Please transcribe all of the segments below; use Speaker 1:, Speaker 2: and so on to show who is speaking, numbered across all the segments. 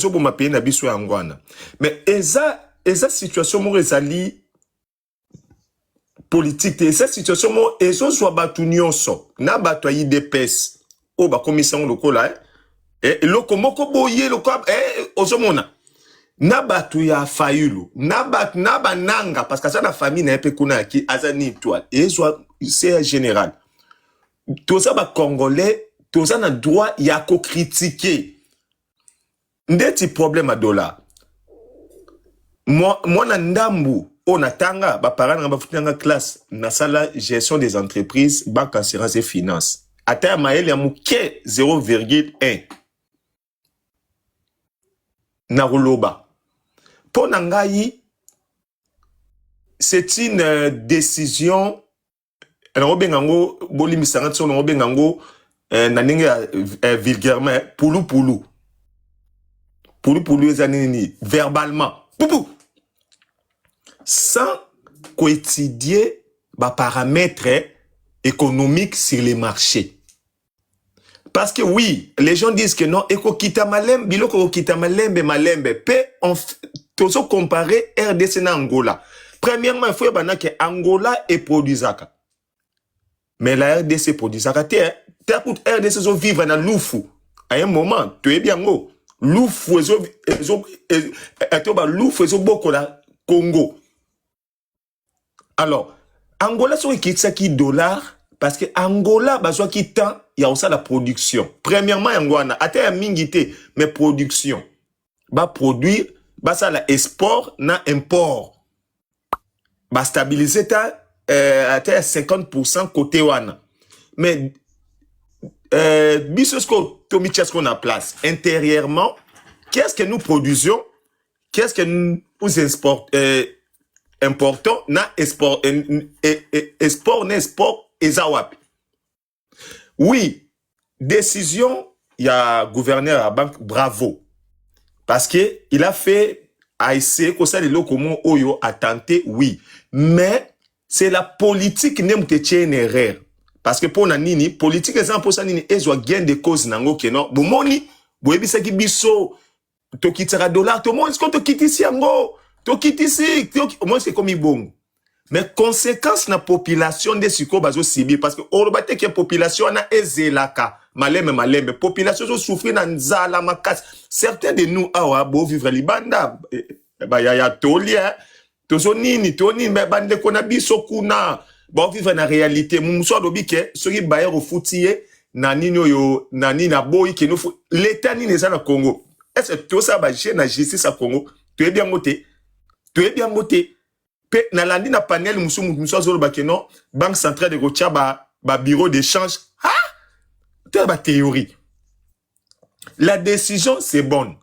Speaker 1: bazo bo mapeye na biso ya ngwana. Mais eza situation mo ezali politique et cette situation mo ezo soit batu nyonso na batu IDPS o ba commission lokola et loko moko boye loko ozomona na batu ya fayulu na batu na bananga parce que ça la famille na pe kuna ki azani étoile et soit c'est général tout ça ba congolais tout ça na droit ya ko critiquer ndeti problème à dollar moi na ndambu on atanga ba parents na ba futanga classe na sala gestion des entreprises banque assurance et finance ata maele ya muke 0,1 na roloba pour nangai c'est une décision na bengango bolimi sangatso na bengango na ninga vulgairement poulou ezanini verbalement poupou sans coétudier les paramètres économiques sur les marchés. Parce que oui, les gens disent que non, eko kita malembe, biloko kita malembe, pe on tozo comparer RDC na Angola. Premièrement, il faut que Angola est produisaka. Mais la RDC produisaka te pour RDC zo vivre na lufu. À un moment, tu es bien go. Lufu ezo boko la Congo. Alors, Angola sont qui dollar parce que Angola besoin qui temps il y a aussi la production. Premièrement Angola a été mingité mais production. Ba produire ba ça la export na import. Ba stabiliser ta à 50% côté wana. Mais bisosko tomichasko na place intérieurement qu'est-ce que nous produisons? Qu'est-ce que nous important na export ezawapi. Oui, décision il y a gouverneur à banque bravo parce que il a fait a essayé que ça les locaux oyo a tenté oui mais c'est la politique n'aime te tient une erreur parce que pour nini politique exemple pour ça nini ezwa gain de cause nango que non bomoni boyebi ça ki biso to kitara dollar to mo est-ce que to kitisi yango to kitisi au moins c'est comme ibongo mais conséquence na population de siko bazo sibi parce que orobate que population na ezelaka malembe population zo souffrir na nzala makas certains de nous awa bo vivre libanda ba ya tolia to zo nini to nini ba bande kona biso kuna bo vivre na réalité mumso lobi ke soki baye refutie na nini oyo na nini na boyi ke no l'état nini za na Congo est-ce que tout ça ba na justice à Congo tu es bien moté pe na landi na panel musu azolo bakeno banque centrale de Gotia ba bureau d'échange tu ba théorie la décision c'est bonne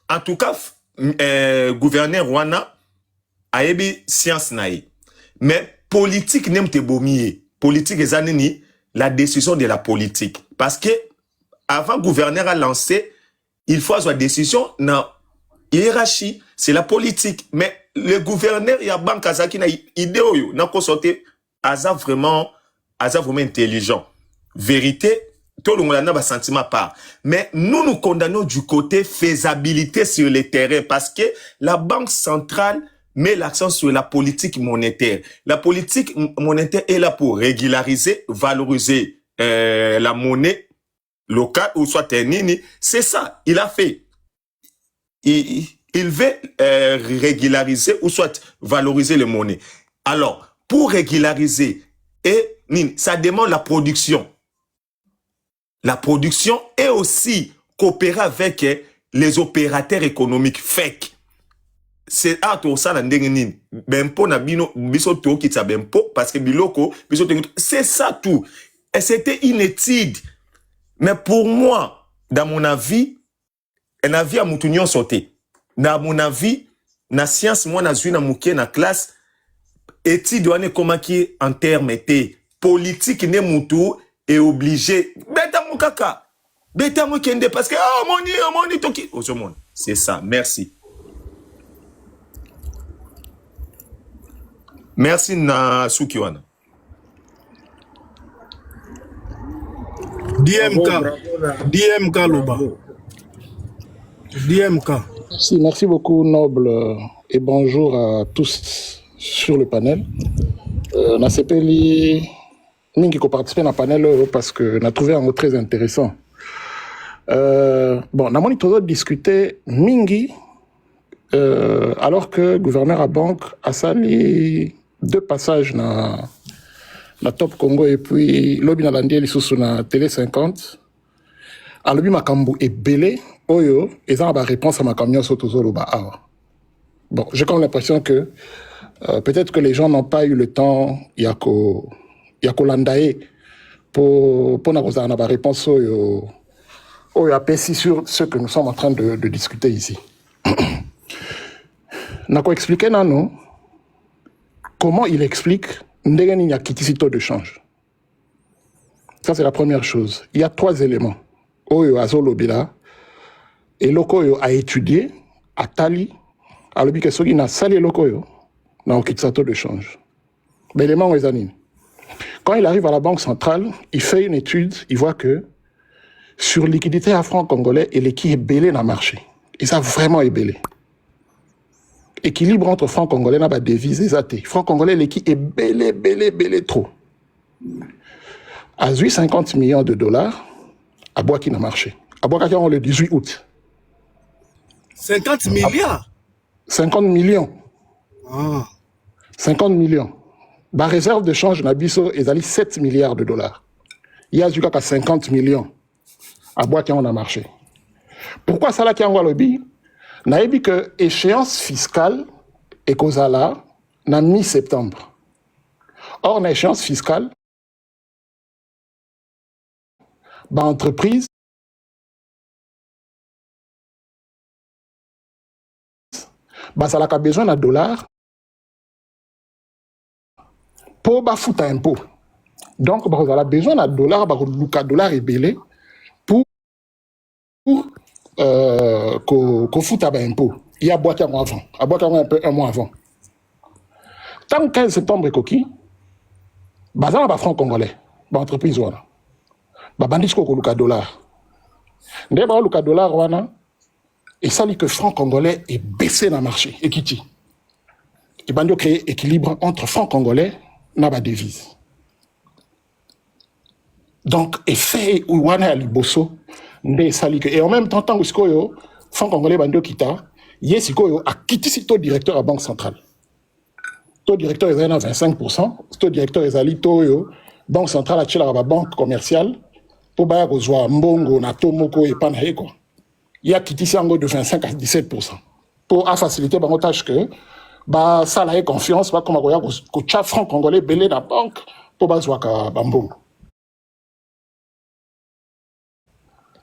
Speaker 1: en tout cas gouverneur wana ayebi science naï mais politique n'aime te bomier politique ezanini la décision de la politique parce que avant gouverneur a lancé il faut avoir décision na hiérarchie c'est la politique mais le gouverneur ya banque azaki na idée oyo na ko sortir aza vraiment intelligent vérité tout le monde a un sentiment part mais nous condamnons du côté faisabilité sur le terrain parce que la banque centrale met l'accent sur la politique monétaire. La politique monétaire est là pour régulariser, valoriser la monnaie locale ou soit nini. C'est ça, il a fait. Il veut régulariser ou soit valoriser les monnaies. Alors, pour régulariser, ça demande la production. La production et aussi coopérer avec les opérateurs économiques fake. C'est tout ça la ndengeni bempo na bino biso to kitsa bempo parce que biloko biso c'est ça tout et c'était une étude mais pour moi dans mon avis un avis à mutunyon sauté dans mon avis na science moi na zui na muke na classe étude wane comment qui en terme était politique ne mutu est obligé beta mukaka beta mukende parce que moni toki au monde c'est ça merci. Merci na Sukiwana.
Speaker 2: DMK Loba. DMK. Si, merci beaucoup, Noble, et bonjour à tous sur le panel. Nasepeli, Mingi qui participé dans le panel parce que n'a trouvé un mot très intéressant. Bon, n'a toujours discuté Mingi, alors que le gouverneur à banque a sali 2 passages dans la Top Congo et puis l'Obi na Landier sous na Télé 50. À l'Obi Makambu est belé, Oyo, et ça a réponse à ma camion sur tout le bas. Bon, j'ai comme l'impression que peut-être que les gens n'ont pas eu le temps, il y a qu'au landae pour avoir une réponse au APC sur ce que nous sommes en train de discuter ici. N'a pas expliqué non comment il explique n'y a quitté taux de change. Ça c'est la première chose. Il y a 3 éléments. Oyo azolobila et Lokoyo a étudié à Tali à l'objet que n'a sali Lokoyo dans le taux de change. Mais l'élément est anime. Quand il arrive à la Banque centrale, il fait une étude, il voit que sur liquidité à franc congolais, il est belé dans le marché. Et ça vraiment est belé. Équilibre entre franc congolais et la devise et athées. Franc congolais, l'équipe est belé trop. À 50 millions de dollars, à bois qui n'a marché. À bois qui a le 18 août.
Speaker 3: 50 milliards
Speaker 2: 50 millions.
Speaker 3: Ah.
Speaker 2: 50 millions. La réserve de change Nabiso est allée 7 milliards de dollars. Il y a jusqu'à 50 millions à bois qui a marché. Pourquoi ça là qui a un lobby? N'a dit que échéance fiscale est causée là, na mi-septembre. Or, la échéance fiscale, l'entreprise ça a besoin d'un dollar pour foutre un impôt. Donc, on a besoin d'un dollar, le dollar est belé pour qu'on foute un impôt. Il y a boîte un mois avant, à boîte un mois avant. Tant que 15 septembre est coquille, ça va franc congolais, l'entreprise voilà. Bandit ko le dollar. Ndeba le dollar wana et ça dit que franc congolais est baissé dans le marché et qui et bando créer équilibre entre franc congolais et la devise. Donc effet wana liboso ndé sali que et en même temps tant que franc congolais bando kita yesiko a quitté sito directeur à banque centrale. Taux directeur est à 25%, taux directeur est à l'ito banque centrale à la banque commerciale pour baya kozwa mbongo na tomoko et panaheko. Il y a quitté ça de 25 à 17%. Pour faciliter la tâche que ça a confiance, comme le franc congolais belé la banque pour bazouaka bambou.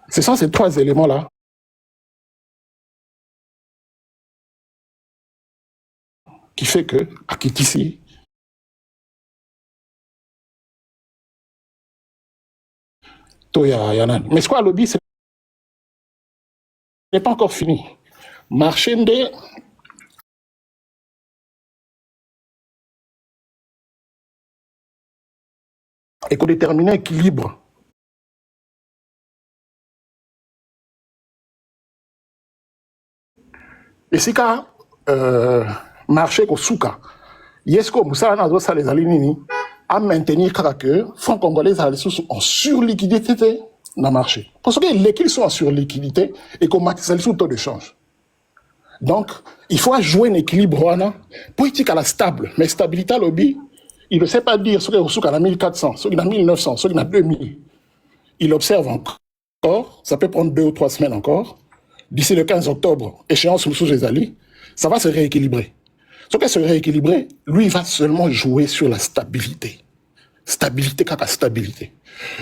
Speaker 2: C'est ça ces 3 éléments-là qui fait que à Kitisi, mais ce quoi le lobby, n'est pas encore fini. Marché de et qu'on détermine l'équilibre. Et si quand marché au souka, yesko moussa na dosa les alinini à maintenir que franc congolais en surliquidité dans le marché. Parce que les qu'ils sont en surliquidité et qu'on maximise sous taux de change. Donc, il faut jouer un équilibre politique à la stable, mais stabilité lobby, il ne sait pas dire ce qu'il y a 1400, ce qu'il y a 1900, ce qu'il y a 2000. Il observe encore, ça peut prendre 2 ou 3 semaines encore. D'ici le 15 octobre, échéance sous les alliés, ça va se rééquilibrer. Ce qui se rééquilibrer, lui, il va seulement jouer sur la stabilité. Stabilité, caca, stabilité.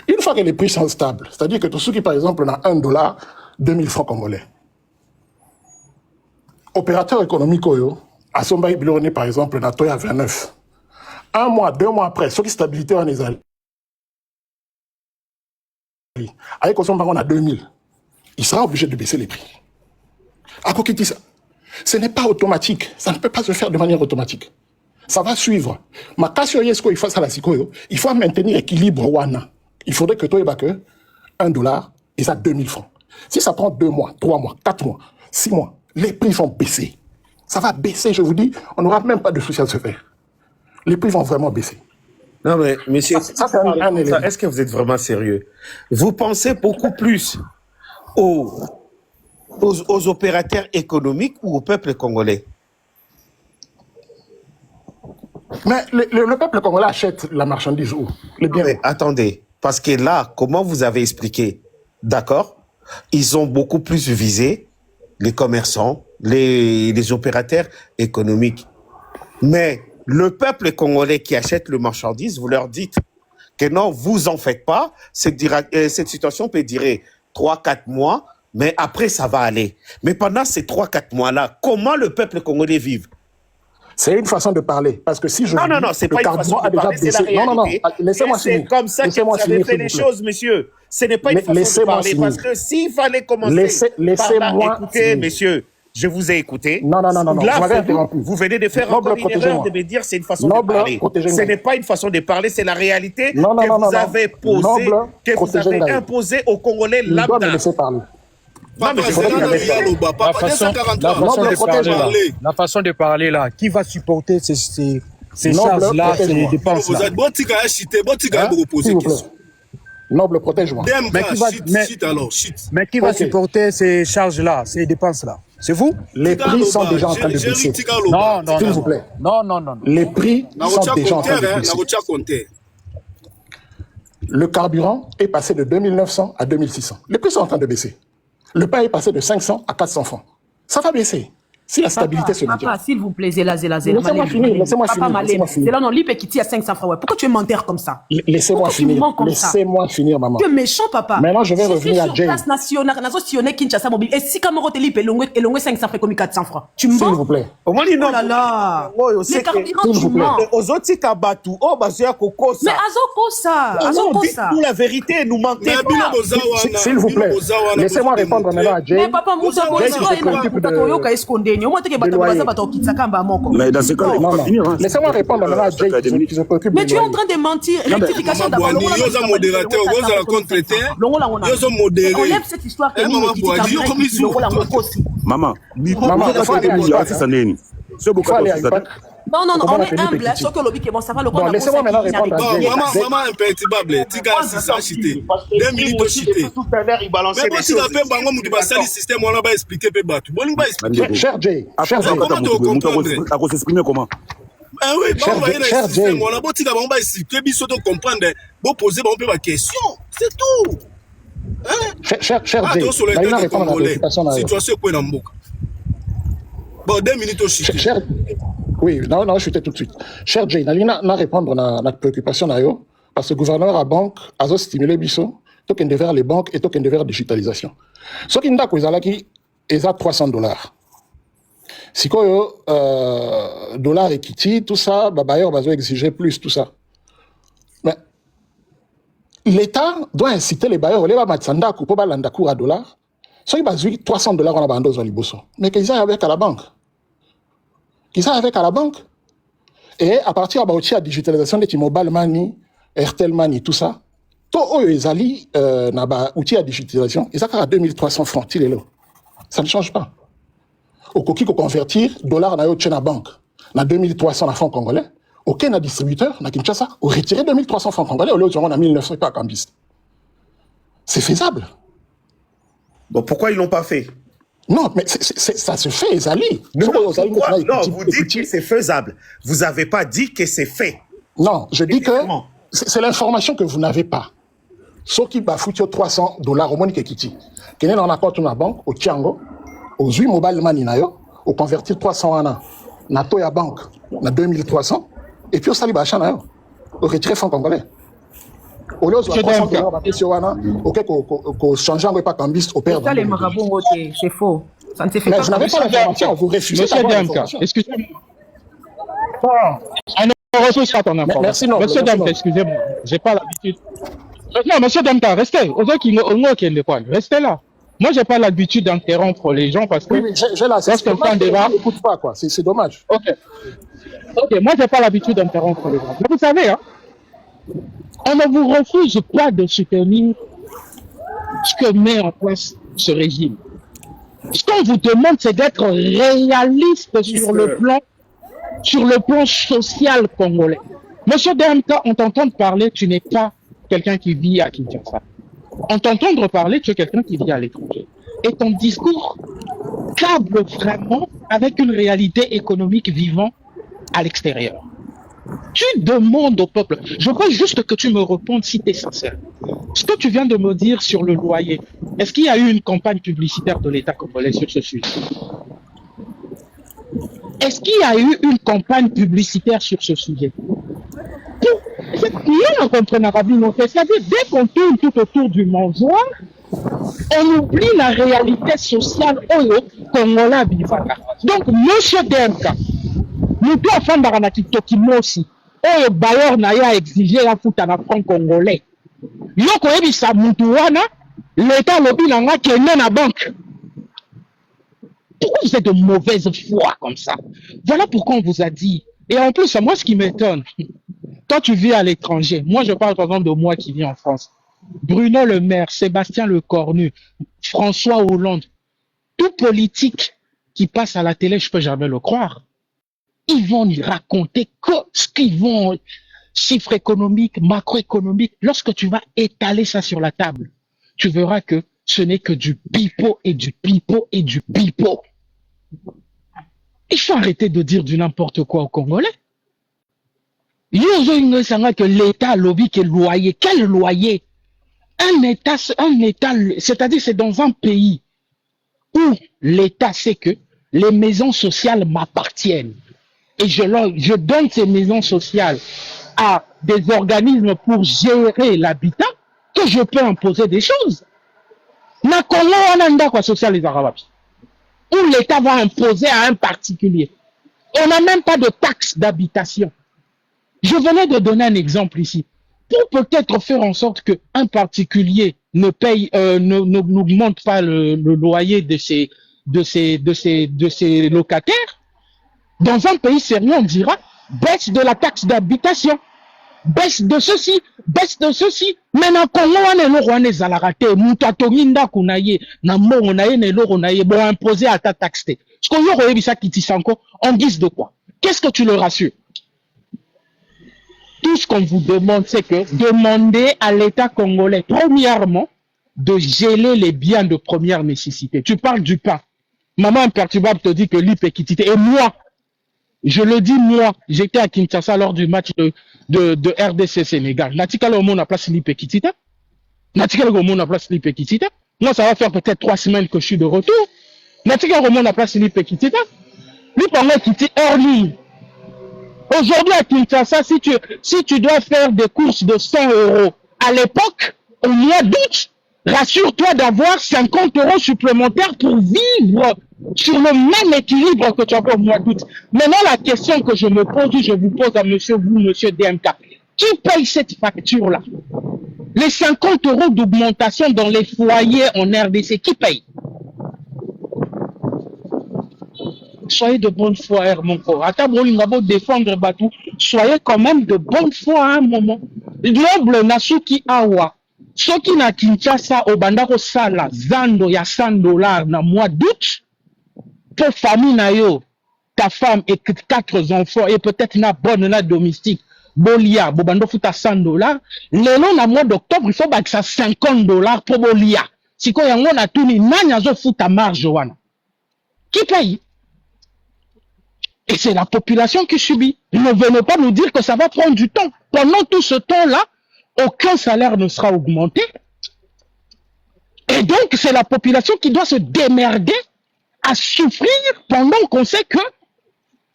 Speaker 2: Une fois que les prix sont stables, c'est-à-dire que tout ce qui, par exemple, a $1, 2000 francs congolais. Opérateur économique, à son bail bilonné, par exemple, na toya 29. 1 mois, 2 mois après, ce qui stabilité en Israël. Avec son bail, on a 2000. Il sera obligé de baisser les prix. À quoi qu'il dit ça? Ce n'est pas automatique. Ça ne peut pas se faire de manière automatique. Ça va suivre. Ma cassure yesko, il faut ça la sikoyo. Il faut maintenir l'équilibre wana. Il faudrait que toi, il que $1, et ça 2000 francs. Si ça prend 2 mois, 3 mois, 4 mois, 6 mois, les prix vont baisser. Ça va baisser, je vous dis, on n'aura même pas de souci à se faire. Les prix vont vraiment baisser.
Speaker 4: Non, mais monsieur,
Speaker 2: Ça, c'est un élément.
Speaker 4: est-ce que vous êtes vraiment sérieux? Vous pensez beaucoup plus aux opérateurs économiques ou au peuple congolais?
Speaker 2: Mais le peuple congolais achète la marchandise où? Les biens.
Speaker 4: Mais attendez, parce que là, comment vous avez expliqué? D'accord? Ils ont beaucoup plus visé les commerçants, les opérateurs économiques. Mais le peuple congolais qui achète le marchandise, vous leur dites que non, vous en faites pas. Cette situation peut durer 3-4 mois, mais après, ça va aller. Mais pendant ces 3-4 mois-là, comment le peuple congolais vit?
Speaker 2: C'est une façon de parler. Parce que si je
Speaker 4: Non,
Speaker 2: vous
Speaker 4: non,
Speaker 2: dis,
Speaker 4: non, c'est
Speaker 2: le
Speaker 4: pas une façon
Speaker 2: carburant a
Speaker 4: de
Speaker 2: déjà
Speaker 4: parler, c'est la
Speaker 2: baissé. Non, non, non,
Speaker 4: réalité.
Speaker 2: laissez-moi
Speaker 4: Et c'est
Speaker 2: finir.
Speaker 4: comme ça que
Speaker 2: Laissez-moi
Speaker 4: vous avez
Speaker 2: finir,
Speaker 4: fait
Speaker 2: s'il
Speaker 4: les
Speaker 2: vous plaît.
Speaker 4: choses, monsieur. Ce n'est pas une façon de
Speaker 2: Laissez-moi
Speaker 4: parler,
Speaker 2: finir.
Speaker 4: parce que s'il fallait commencer par là,
Speaker 2: Laissez-moi
Speaker 4: écoutez,
Speaker 2: finir.
Speaker 4: messieurs, je vous ai écouté.
Speaker 2: Non, non, non, non, non,
Speaker 4: Là,
Speaker 2: vous m'avez interrompu.
Speaker 4: vous venez de faire
Speaker 2: Noble,
Speaker 4: encore une erreur
Speaker 2: protégez-moi.
Speaker 4: de me dire c'est une façon de
Speaker 2: Noble,
Speaker 4: parler.
Speaker 2: protégez-moi.
Speaker 4: Ce n'est pas une façon de parler, c'est la réalité
Speaker 2: Non, non,
Speaker 4: que
Speaker 2: non, non,
Speaker 4: vous
Speaker 2: non.
Speaker 4: avez posée,
Speaker 2: Noble,
Speaker 4: que vous avez
Speaker 2: protégez-moi.
Speaker 4: imposée aux Congolais
Speaker 2: Il doit me
Speaker 4: lambda.
Speaker 2: laisser parler.
Speaker 4: Non, mais je
Speaker 3: Papa,
Speaker 4: sais
Speaker 3: c'est
Speaker 4: pas
Speaker 3: là,
Speaker 4: si
Speaker 3: il y a le bas.
Speaker 5: La
Speaker 3: Papa,
Speaker 5: façon,
Speaker 3: 243.
Speaker 5: la façon
Speaker 2: Noble,
Speaker 5: de parler là,
Speaker 3: protège-moi.
Speaker 5: la façon de parler là, qui va supporter ces
Speaker 2: Noble,
Speaker 5: charges-là, ces
Speaker 2: protège-moi.
Speaker 5: dépenses
Speaker 3: Vous
Speaker 5: là?
Speaker 3: êtes bon, tika a chité, bon, tika a
Speaker 5: Hein?
Speaker 3: reposer
Speaker 2: S'il vous plaît.
Speaker 3: question.
Speaker 2: Noble, protège-moi.
Speaker 3: Dem
Speaker 5: Mais
Speaker 3: ka,
Speaker 5: qui va- mais-
Speaker 3: shit alors, shit.
Speaker 5: Mais qui va
Speaker 2: Ok.
Speaker 5: supporter ces charges-là, ces dépenses-là? C'est vous?
Speaker 2: Les
Speaker 3: Tika
Speaker 2: prix sont
Speaker 3: Loba,
Speaker 2: déjà en train de
Speaker 3: Jerry
Speaker 2: baisser.
Speaker 3: Tika Loba.
Speaker 5: Non, non,
Speaker 2: S'il
Speaker 5: non.
Speaker 2: vous plaît.
Speaker 5: Non, non, non.
Speaker 2: Les prix
Speaker 3: Na
Speaker 2: sont
Speaker 3: votia
Speaker 2: déjà en train
Speaker 3: compteur,
Speaker 2: de
Speaker 3: hein, na
Speaker 2: baisser.
Speaker 3: votia compteur.
Speaker 2: Le carburant est passé de 2900 à 2600. Les prix sont en train de baisser. Le pain est passé de 500 à 400 francs. Ça va baisser. Si la stabilité se maintient.
Speaker 6: Papa, s'il vous plaît, Zéla.
Speaker 2: Laissez-moi finir, laissez-moi
Speaker 6: Papa,
Speaker 2: finir,
Speaker 6: Malem.
Speaker 2: laissez-moi finir.
Speaker 6: Zéla, non, l'IP qui tire à 500 francs. Ouais. Pourquoi tu es menteur comme ça?
Speaker 2: Laissez-moi
Speaker 6: Pourquoi tu
Speaker 2: finir.
Speaker 6: mens comme ça?
Speaker 2: Laissez-moi finir, maman.
Speaker 6: Tu es méchant, papa.
Speaker 2: Maintenant, je vais
Speaker 6: Si
Speaker 2: revenir à
Speaker 6: sur
Speaker 2: Jane.
Speaker 6: place nationale, nazo sillonné Kinshasa mobile. Et si Camaro te l'IP, elongwe 500 francs comme 400 francs. Tu
Speaker 2: S'il
Speaker 6: mens?
Speaker 2: vous plaît.
Speaker 4: Au moins, il
Speaker 6: Oh là là. Les carburants,
Speaker 2: S'il
Speaker 6: tu
Speaker 2: vous plaît.
Speaker 6: mens.
Speaker 4: aux autres, c'est Kabatou. Oh, bah, c'est à Coco,
Speaker 6: Mais
Speaker 4: ça.
Speaker 6: Azoko ça. Azoko ça.
Speaker 4: Dites-nous la vérité, nous mentez
Speaker 3: Mais
Speaker 4: pas.
Speaker 3: Bino Bozawana,
Speaker 2: S'il vous plaît.
Speaker 3: Bino Bozawana,
Speaker 2: Laissez-moi
Speaker 3: vous
Speaker 2: répondre
Speaker 3: démontrer.
Speaker 2: maintenant à
Speaker 6: Mais
Speaker 2: Jane.
Speaker 6: papa, Moussa
Speaker 3: Jane,
Speaker 6: Boy,
Speaker 3: qui
Speaker 6: c'est
Speaker 3: se
Speaker 6: quoi
Speaker 2: préoccupe de-
Speaker 6: Toyoka Escondeni? Au moins, tu es
Speaker 2: de loyer.
Speaker 7: Mais dans ce cas, il
Speaker 2: Non,
Speaker 7: va
Speaker 2: non.
Speaker 7: finir. Hein.
Speaker 2: Laissez-moi répondre maintenant à Jane qui se préoccupe
Speaker 6: Mais
Speaker 2: de
Speaker 6: tu es en
Speaker 2: loyer.
Speaker 6: train de mentir. Rectification
Speaker 3: Maman
Speaker 6: d'abord.
Speaker 3: Boigny, yo za modérateur, yo za la contre-traité, yo za modéré.
Speaker 6: Enlève cette histoire que
Speaker 3: Eh, Maman Boigny, yo comme ils sont.
Speaker 7: Maman,
Speaker 2: Maman, il faut aller à l'IPAC.
Speaker 7: c'est ça, Néni. C'est
Speaker 2: Il
Speaker 7: beaucoup
Speaker 2: faut aller à
Speaker 7: de
Speaker 2: l'IPAC.
Speaker 6: Non, non, non,
Speaker 2: Comment
Speaker 6: on
Speaker 2: on
Speaker 6: est
Speaker 2: appelle
Speaker 6: humble.
Speaker 2: petit?
Speaker 6: Ce que l'objet bon, ça va le
Speaker 2: Bon, laissez-moi maintenant répondre à
Speaker 3: Bon,
Speaker 2: Jane.
Speaker 3: maman imperturbable, tika a 600 chité. 2 minutes au chité.
Speaker 4: Tout à l'heure, il balançait
Speaker 3: Mais
Speaker 4: des
Speaker 3: bon, tika
Speaker 4: choses.
Speaker 3: pe bango mutu basali système wana ba expliquer pe batu. Bon, ba expliquer.
Speaker 2: Cher Jay, cher Jay,
Speaker 7: À quoi s'exprimer comment?
Speaker 3: Ah oui,
Speaker 2: Cher
Speaker 3: bon, va y aller
Speaker 2: Cher
Speaker 3: système
Speaker 2: Jay.
Speaker 3: wana bo tika bango ba expliquer biso to comprendre. Bo poser bango pe ba question. C'est tout.
Speaker 2: cher
Speaker 3: Ah,
Speaker 2: Jay,
Speaker 3: to sur le
Speaker 2: Naïna
Speaker 3: temps
Speaker 2: répond à la
Speaker 3: congolais.
Speaker 2: préoccupation là.
Speaker 3: Situation quoi na mboka. Bon, 2 minutes au chité.
Speaker 2: Cher, oui, non, non, je suis tout de suite. Cher Jay, Naïna na répondre à la préoccupation là, parce que le gouverneur à banque a stimulé biso, token de vers les banques et token de vers digitalisation. Ce qui n'a qu'aux alaki, ils ont $300. Si quoi, dollars et kiti, tout ça, bah, bailleurs, bah, exiger plus, tout ça. Mais, l'État doit inciter les bailleurs, les bamatanda, pour pas l'andakour à dollars. Ce qui basé $300 en abandon à Liboso. Mais qu'ils aient avec à la banque. Qu'ils aient avec à la banque. Et à partir de la digitalisation de mobile money, Airtel money, tout ça, tout eux, ils allaient, outil à digitalisation, ils ont à 2300 francs, ça ne change pas. Au coquille qu'on convertir, dollar na yo tchè na banque, na 2300 na francs congolais, aucun na distributeur, na Kinshasa, au retirer 2300 francs congolais, au lieu de on a 1900 et pas à cambiste. C'est faisable.
Speaker 4: Bon, pourquoi ils l'ont pas fait?
Speaker 2: Non, mais ça se fait, ils allaient.
Speaker 4: Non, vous dites que c'est faisable. Vous n'avez pas dit que c'est fait.
Speaker 2: Non, je dis que
Speaker 4: Effectivement.
Speaker 2: c'est l'information que vous n'avez pas. Ce qui va foutre $300 au moins que Kiti. Qui est en accord dans la banque, au Tiango, aux 8 mobile money na yo, au convertir 300 en an, na Toya Bank, na 2300, et puis au sali bachan na yo, au retirer fonds congolais. Au lieu de $300, va payer sur wana, ok, qu'on change en pas cambiste, au père.
Speaker 6: Ça, les marabouts, c'est faux. Ça ne se fait
Speaker 2: Mais
Speaker 6: pas.
Speaker 2: vous n'avez pas l'information, vous refusez
Speaker 8: Monsieur
Speaker 2: d'avoir
Speaker 8: Demka,
Speaker 2: l'information.
Speaker 8: excusez-moi. On ne reçoit pas ton information.
Speaker 2: Merci, non.
Speaker 8: Monsieur Demka, excusez-moi, j'ai pas l'habitude. Non, monsieur Demka, restez. Restez là. Moi, j'ai pas l'habitude d'interrompre les gens parce que.
Speaker 2: Oui, j'ai la
Speaker 8: Lorsqu'on
Speaker 2: c'est
Speaker 8: fait un débat.
Speaker 2: n'écoute pas, quoi. C'est dommage.
Speaker 8: Ok. Ok, moi, j'ai pas l'habitude d'interrompre les gens. Mais vous savez, hein, on ne vous refuse pas de soutenir ce que met en place ce régime. Ce qu'on vous demande, c'est d'être réaliste sur le plan social congolais. Monsieur DMK, on t'entend parler, tu n'es pas quelqu'un qui vit à Kinshasa. On t'entend parler, tu es quelqu'un qui vit à l'étranger. Et ton discours câble vraiment avec une réalité économique vivant à l'extérieur. Tu demandes au peuple, je veux juste que tu me répondes si tu es sincère. Ce que tu viens de me dire sur le loyer, est-ce qu'il y a eu une campagne publicitaire de l'État congolais sur ce sujet? Est-ce qu'il y a eu une campagne publicitaire sur ce sujet? Nous, on comprend rapidement. C'est-à-dire, dès qu'on tourne tout autour du mangeoir, on oublie la réalité sociale au Congolais bivaka. Donc, monsieur DMK, nous devons faire un TikTok aussi. Oyo bailleur na ya exigé la fouta na franc congolais. Yoko ebisa mutu wana, l'État lobi nanga kende na banque. Pourquoi vous êtes de mauvaise foi comme ça? Voilà pourquoi on vous a dit. Et en plus, moi, ce qui m'étonne, toi, tu vis à l'étranger. Moi, je parle par exemple de moi qui vis en France. Bruno Le Maire, Sébastien Lecornu, François Hollande, tout politique qui passe à la télé, je peux jamais le croire. Ils vont y raconter que ce qu'ils vont, chiffres économiques, macroéconomiques. Lorsque tu vas étaler ça sur la table, tu verras que ce n'est que du pipeau et du pipeau et du pipeau. Il faut arrêter de dire du n'importe quoi aux Congolais. Que l'État lobby que loyer. Quel loyer? Un État, c'est-à-dire c'est dans un pays où l'État sait que les maisons sociales m'appartiennent. Et je donne ces maisons sociales à des organismes pour gérer l'habitat, que je peux imposer des choses. Na Congo, on a un quoi social les Arabes. Où l'État va imposer à un particulier. On n'a même pas de taxe d'habitation. Je venais de donner un exemple ici. Pour peut-être faire en sorte qu'un particulier ne paye, n'augmente pas le loyer de ses locataires, dans un pays sérieux, on dira baisse de la taxe d'habitation, baisse de ceci, baisse de ceci. Maintenant, Congo, on est le roi des alarate, Moutatominda Kounaye, Namo, on a une loro, on a bon imposé à ta taxe. Ce qu'on y aurait ça qui t'issanko, en guise de quoi? Qu'est-ce que tu leur rassures? Tout ce qu'on vous demande, c'est que demandez à l'État congolais, premièrement, de geler les biens de première nécessité. Tu parles du pain. Maman imperturbable te dit que l'hypéquitité. Et moi, je le dis, moi, j'étais à Kinshasa lors du match de RDC Sénégal. Natikalo au monde a place l'hypéquitité. Natikalo au monde a place l'hypéquitité. Moi, ça va faire peut-être 3 semaines que je suis de retour. Natikalo au monde a place l'hypéquitité. L'hypéquitité hors ligne. Aujourd'hui à Kinshasa, si tu dois faire des courses de 100 € à l'époque, au mois d'août, rassure-toi d'avoir 50 € supplémentaires pour vivre sur le même équilibre que tu as au mois d'août. Maintenant, la question que je me pose, je vous pose à monsieur DMK, qui paye cette facture-là? Les 50 € d'augmentation dans les foyers en RDC, qui paye? Soyez de bonne foi, mon corps. Défendre Batou. Soyez quand même de bonne foi à un moment. Noble Nasuki Awa. Ceux qui na Kinshasa au Bandako Sala, Zando, il y a $100 dans mois d'août. Pour famille na yo, ta femme et 4 enfants et peut-être na bonne na domestique. Bolia, Bobando futa $100. Lélo na mois d'octobre, il faut que ça $50 pour Bolia. Si quoi yango na tout ni nanya zo futa marge wana. Qui paye? Et c'est la population qui subit. Ne venez pas nous dire que ça va prendre du temps. Pendant tout ce temps-là, aucun salaire ne sera augmenté. Et donc, c'est la population qui doit se démerder à souffrir pendant qu'on sait que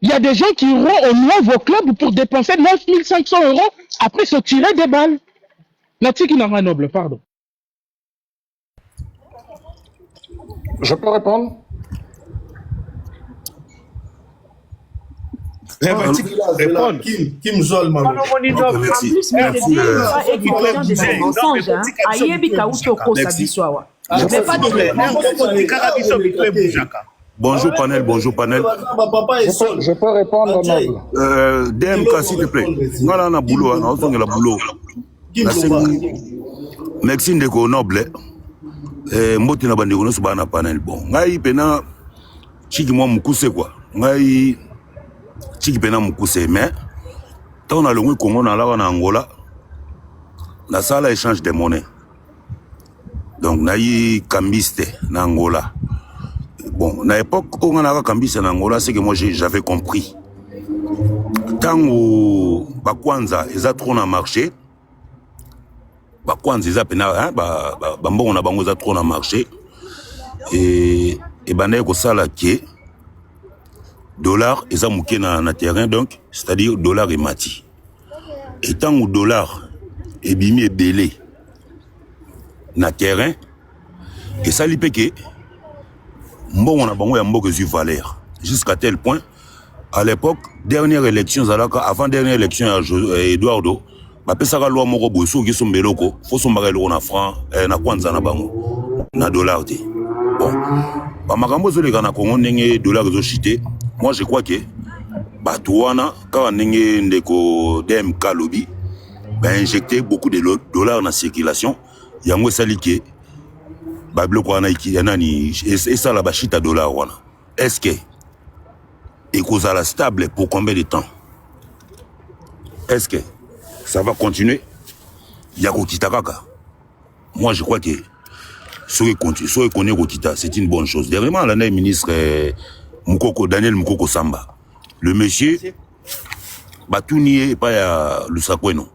Speaker 8: il y a des gens qui iront au nouveau club pour dépenser 9500 € après se tirer des balles. Natiki Nara Noble, pardon.
Speaker 2: Je peux répondre?
Speaker 1: Répondre.
Speaker 3: Kim Zol, maman.
Speaker 6: En plus, mais c'est bien étudiant de son mensonge. Ayebi Kaucho Kosa Biswawa. Mais pas de
Speaker 7: Bonjour panel, bonjour panel.
Speaker 2: Je peux répondre, Noble.
Speaker 7: DMK, s'il te plaît. Non, on a boulot, on a boulot. Merci Ndeko Noble. mbote na bandeko nyonso bana panel. Bon, ngai pena chiki mwa mukuse quoi. Ngai chiki pena mukuse mais tant na longwe Congo na lawa na Angola na sala échange de monnaie. Donc nayi cambiste na Angola. Bon, na époque où on a cambiste na Angola, c'est que moi j'avais compris. Tant au Bakwanza, ils ont trop na marché. Bakwanza, ils ont pena hein, on a bango trop na marché. Et banaye ko sala ki dollar, ils ont mouké na terrain donc, c'est-à-dire dollar et mati. Et tant au dollar et bimi et belé na terrain, et ça li peke bon on a bango ya mboke zu valeur jusqu'à tel point à l'époque dernière élection avant dernière élection à Eduardo ba pesaka loi moko boso ki sombeloko faut sombaka loko na franc na kwanza na bango na dollar te bon ba makambo zo leka na Congo ndenge dollar zo chité moi je crois que batouana quand ndenge ndeko DMK lobby ba injecté beaucoup de dollars na circulation yango salike Bablo kwa na iki nani et ça la bachita dollar wana. Est-ce que et cause la stable pour combien de temps? Est-ce que ça va continuer? Yako kitakaka. Moi je crois que ceux qui connaissent Rokita, c'est une bonne chose. Dernièrement l'année ministre Daniel Mukoko Samba. Le monsieur Batounié pas ya Lusakweno.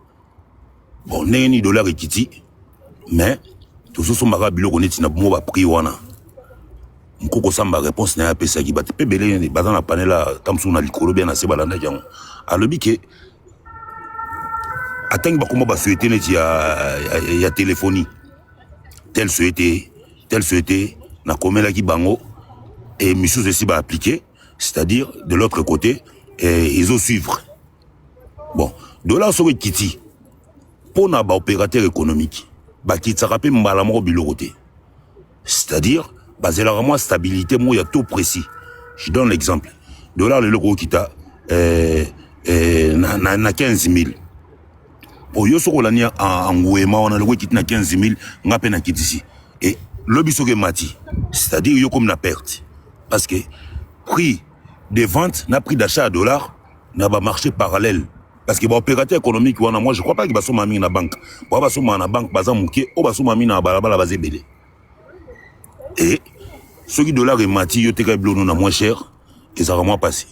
Speaker 7: Bon, ni dollar et kiti mais tout ce sont marabilo connaît na bon prix wana Mukoko Samba réponse na pesa ki batepe belé ni bazana panela kamsu na likolo bien na se balanda jango alobi ke ateng ba comment ba souhaiter net ya téléphonie tel souhaiter na komela ki bango et monsieur ceci va appliquer c'est-à-dire de l'autre côté ils ont suivre bon dollar so kiti pour na ba opérateur économique ba kitsaka pe mbala moko bilokote c'est-à-dire basé la moi stabilité moi ya taux précis je donne l'exemple dollar le loko kita na 15 000 pour yo soko lania en ngwema on a le kit na 15 000 ngape na kitisi et lobiso ke mati c'est-à-dire yo comme na perte parce que prix de vente na prix d'achat à dollar na ba marché parallèle. Parce que les opérateurs économiques, moi je ne crois pas qu'ils vont se na banque. Pour qu'ils soient na banque, ils vont se na balabala basé belé. Et ceux qui dollars et mati, ils ont blonné moins cher, ils ont vraiment passé.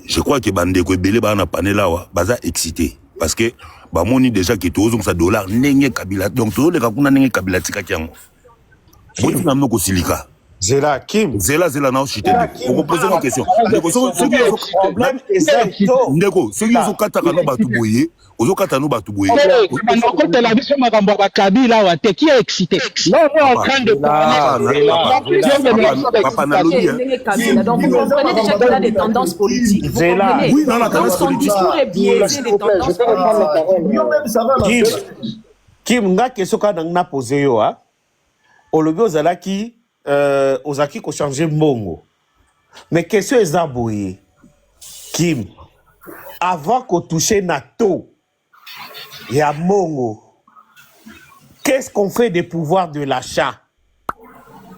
Speaker 7: Je crois que bande ko belé ba na panela wa baza excité parce que ba moni déjà que tous ça dollar nenge kabila donc tous les kakuna nenge kabila tika kiango. Bon na mno ko silika.
Speaker 4: Zela Kim.
Speaker 7: Zela na chité. Vous me posez une question.
Speaker 4: Problème exacto.
Speaker 7: Ndeko, ceux qui ont kataka no batu boye, ozo kata no batu boye.
Speaker 8: Quand la vision makambo ba kabila wa te qui est excité. Là on est en train de parler.
Speaker 7: Papa na lobi.
Speaker 6: Donc vous comprenez déjà qu'il a des tendances politiques. Vous comprenez?
Speaker 7: Oui, non, la
Speaker 6: donc son discours est biaisé des tendances politiques.
Speaker 4: Kim nga question ka na poser yo a. Olobi ozalaki ozaki ko changer mbongo. Mais question ezabouye. Kim, avant qu'on touche NATO, il y a Mongo. Qu'est-ce qu'on fait des pouvoirs de l'achat?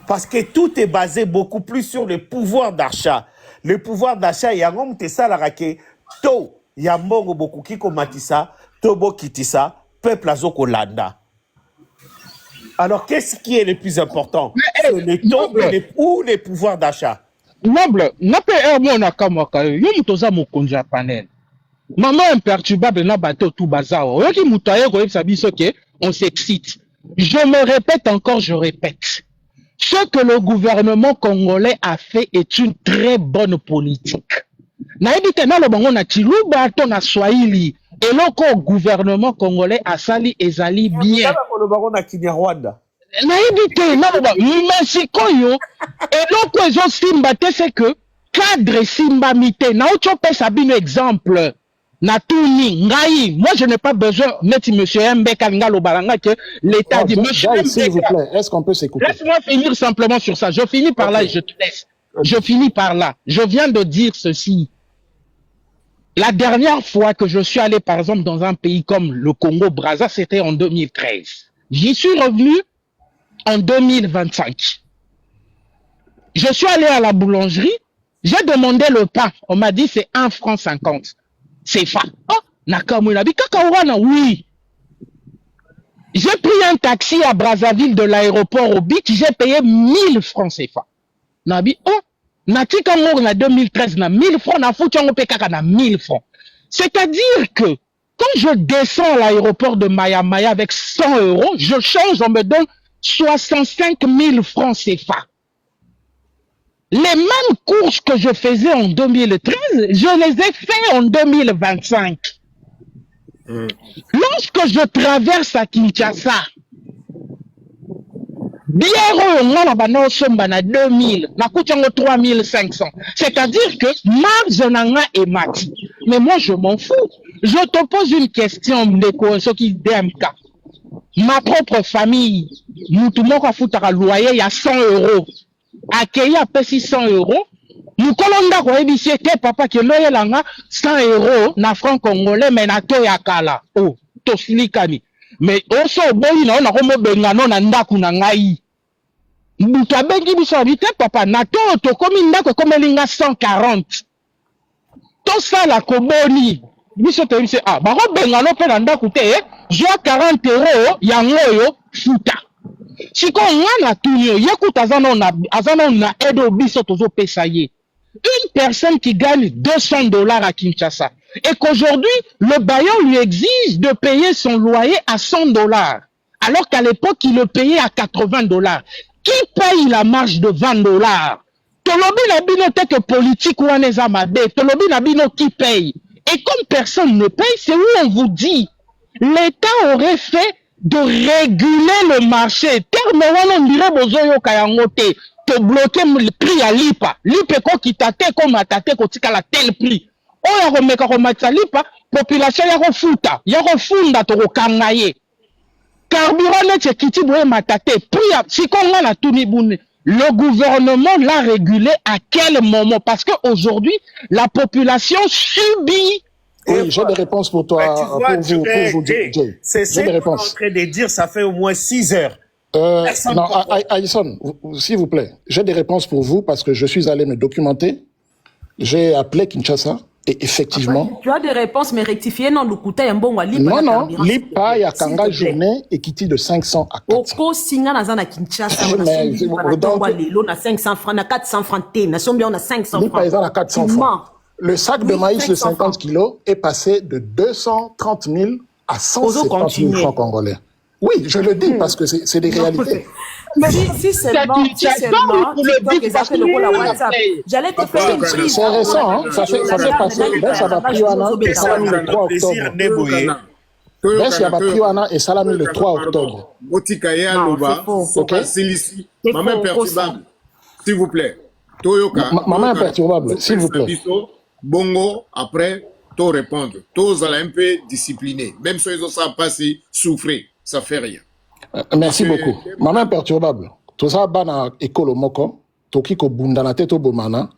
Speaker 4: Parce que tout est basé beaucoup plus sur le pouvoir d'achat. Le pouvoir d'achat, il y a un homme qui ça la raqué. To, il y a Mongo beaucoup qui komatisa, Tobo kitisa, peuple azoko landa. Alors, qu'est-ce qui est le plus important? Le taux ou les pouvoirs d'achat?
Speaker 8: Noble, n'a pas mon akamaka, yo mutoza mokonja panel. Maman imperturbable na bateau tout bazar. Yo ki mutaye ko sabiso ke on s'excite. Je me répète encore, je répète. Ce que le gouvernement congolais a fait est une très bonne politique. Na ebite na lo bango na tiluba to na Swahili. Et le gouvernement congolais a sali ezali bien. Naïbité, Mexico, et l'autre chose Simba, c'est que cadre Simba Mité, na autre pèse un exemple. Na touni, ngai, moi je n'ai pas besoin de mettre monsieur Mbeka Ngalo Balanga que l'État dit monsieur Mbeka.
Speaker 2: S'il vous plaît, est-ce qu'on peut s'écouter?
Speaker 8: Laisse-moi finir simplement sur ça. Je finis par là et je te laisse. Je finis par là. Je viens de dire ceci. La dernière fois que je suis allé, par exemple, dans un pays comme le Congo-Brazza, c'était en 2013. J'y suis revenu. en 2025. Je suis allé à la boulangerie, j'ai demandé le pain. On m'a dit c'est 1 franc 50. C'est fa. Oh, Nakamura, oui. J'ai pris un taxi à Brazzaville de l'aéroport au Beach, j'ai payé 1000 francs CFA. Nabi, oh, natika mort en 2013, na 1000 francs, na foutu en PKK na 1000 francs. C'est-à-dire que quand je descends à l'aéroport de Maya Maya avec 100 euros, je change, on me donne 65 000 francs CFA. Les mêmes courses que je faisais en 2013, je les ai fait en 2025. Lorsque je traverse à Kinshasa, bière on a somba na 2000, na kuchango 3500. C'est-à-dire que marge nanga est max. Mais moi je m'en fous. Je te pose une question, Mdeko, ce qui DMK. Ma propre famille, nous tout le monde a foutu à loyer, il y a 100 euros. Accueilli à 600 euros. Nous colonda ko ebisi te papa ke loyer langa 100 euros na franc congolais mais na to ya kala. Oh, to silikani. Mais also boyi na ko mo bengano na ndaku na ngai. Mutu abengi biso habite papa na to komi ndako komelinga 140. To sala koboni. Biso te biso ba ko bengano pe na ndaku te jo 40 euros yango yo futa. Siko ngana tunyo yekuta azana na edo biso tozo pesa ye. Une personne qui gagne 200 $ à Kinshasa et qu'aujourd'hui, le bailleur lui exige de payer son loyer à 100 $, alors qu'à l'époque, il le payait à 80 $. Qui paye la marge de 20 $? Tolobi na bino que politique ou anezamade, Tolobi na bino qui paye. Et comme personne ne paye, c'est où on vous dit, l'État aurait fait de réguler le marché. Terme on dirait bozoyo kayangote. Te bloquer le prix à lipa. Lipa ko kitate ko matate ko tika la tel prix. O ya ko meka ko matsa lipa, population ya ko futa, ya ko funda to ko kangaye. Carburant ne kiti boye matate, prix si ko ngana tuni bune. Le gouvernement l'a régulé à quel moment? Parce que aujourd'hui, la population subit.
Speaker 2: Oui, j'ai des réponses pour toi,
Speaker 4: vois,
Speaker 2: pour vous, Jay.
Speaker 4: C'est ce qu'on est en train de dire, ça fait au moins 6 heures.
Speaker 2: Non, Aïsson, s'il vous plaît, j'ai des réponses pour vous parce que je suis allé me documenter. J'ai appelé Kinshasa et effectivement.
Speaker 6: Tu as des réponses, mais rectifier non, le coût est un bon à
Speaker 2: Non, non, l'IPA, il y a Kanga journée et qui de 500 à 400.
Speaker 6: Oko singa na zana Kinshasa, on a 500 francs, on a 400 francs, on a 500 francs.
Speaker 2: L'IPA est à 400 francs. Le sac de maïs de 50 kilos est passé de 230 000 à 170 000 francs congolais. Oui, je le dis parce que c'est des réalités.
Speaker 6: Mais si seulement, j'allais te faire une prise.
Speaker 2: C'est récent, hein? Ça fait passer. Ça va pris et Salami le 3 octobre. Ça va pris et Salami le 3 octobre.
Speaker 3: S'il vous plaît.
Speaker 2: Maman imperturbable, s'il vous plaît.
Speaker 3: Bongo, après, tout répondre. Tous allez un peu disciplinés. Même si ils ont ça passé, souffrir. Ça fait rien.
Speaker 2: Merci beaucoup. Maman imperturbable. Tout ça, bana école moko, toki ko bundana teto bomana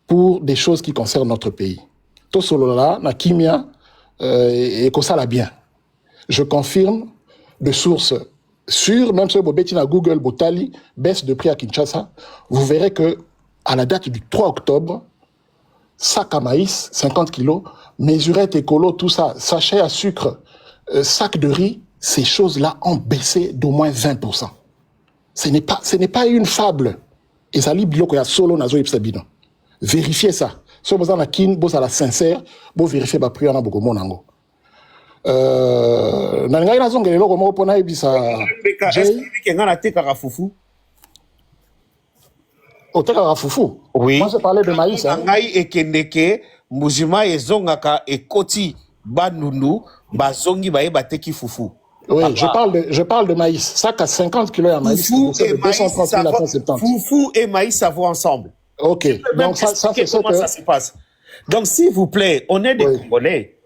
Speaker 2: pour des choses qui concernent notre pays. Tout solo là, na kimia et ko ça la bien. Je confirme de sources sûres, même sur Bobeti na Google, Botali, baisse de prix à Kinshasa. Vous verrez que à la date du 3 octobre, sac à maïs, 50 kilos, mesurette écolo, tout ça, sachet à sucre, sac de riz, ces choses-là ont baissé d'au moins 20%. Ce n'est pas une fable. Et ça libère qu'il y a solo nazo ipsabino. Vérifiez ça. Si vous avez kin, vous avez la sincère, vous vérifiez ba prière na beaucoup monango. Nanga ina zonge lelo komo pona ibisa.
Speaker 4: Est-ce que ngana te karafufu?
Speaker 2: Au Tekarafoufou.
Speaker 4: Oui.
Speaker 2: Moi, je parlais de maïs.
Speaker 4: Ngai ekendeke, mujima ezongaka ekoti banunu, bazongi bae bateki fufu.
Speaker 2: Oui, je parle de maïs. Sac à 50 kilos à maïs.
Speaker 4: Fufu et maïs,
Speaker 2: 230 000 à 170.
Speaker 4: Fufu et maïs, ça va ensemble.
Speaker 2: Ok. Donc, ça c'est ce
Speaker 4: comment
Speaker 2: que...
Speaker 4: ça se passe. Donc, s'il vous plaît, on est des Congolais.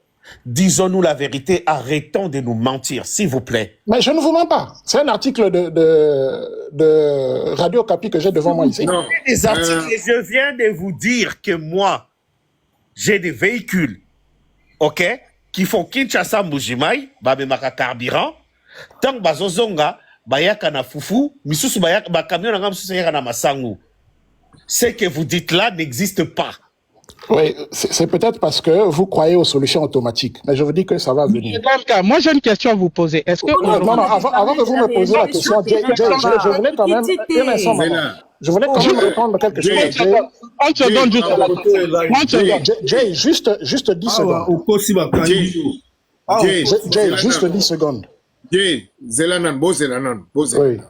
Speaker 4: Disons-nous la vérité, arrêtons de nous mentir, s'il vous plaît.
Speaker 2: Mais je ne vous mens pas. C'est un article de Radio Capi que j'ai devant moi ici.
Speaker 4: Non. Les articles, je viens de vous dire que moi, j'ai des véhicules, ok, qui font Kinshasa Mujimai, Babemaka Carburant, tant Bazozonga, bayaka na fufu, misusu bayaka ba camion na misusu yaka na masangu. Ce que vous dites là n'existe pas.
Speaker 2: Oui, c'est peut-être parce que vous croyez aux solutions automatiques, mais je vous dis que ça va venir.
Speaker 8: Moi, j'ai une question à vous poser. Est-ce que...
Speaker 2: Non, avant que vous me posiez la question, je voulais quand même... Un instant, maman. Je voulais quand même répondre à quelque chose. Jay, juste 10 secondes. Jay, juste 10 secondes.
Speaker 3: Jay, Zelanan.
Speaker 2: Oui.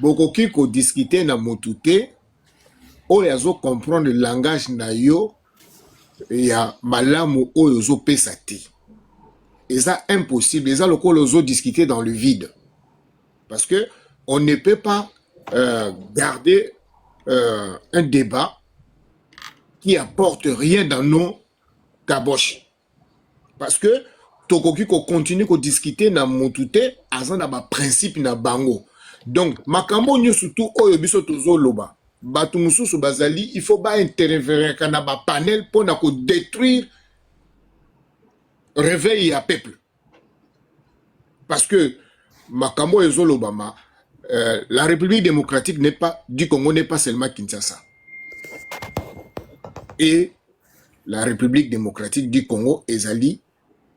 Speaker 3: Bokoki ko discuter na motute, oyo azo comprendre le langage na yo, ya malamu oyo zo pesa te. Et ça impossible, et ça le col ozo discuter dans le vide. Parce que on ne peut pas garder un débat qui apporte rien dans nos caboches. Parce que tokoki ko continue ko discuter na motute, azan na ba principe na bango. Donc, makambo nyo surtout oyo biso tozo loba. Batu mususu bazali, il faut pas intervenir kana ba panel pour na ko détruire réveil à peuple. Parce que makambo ezo loba la République démocratique du Congo n'est pas seulement Kinshasa. Et la République démocratique du Congo ezali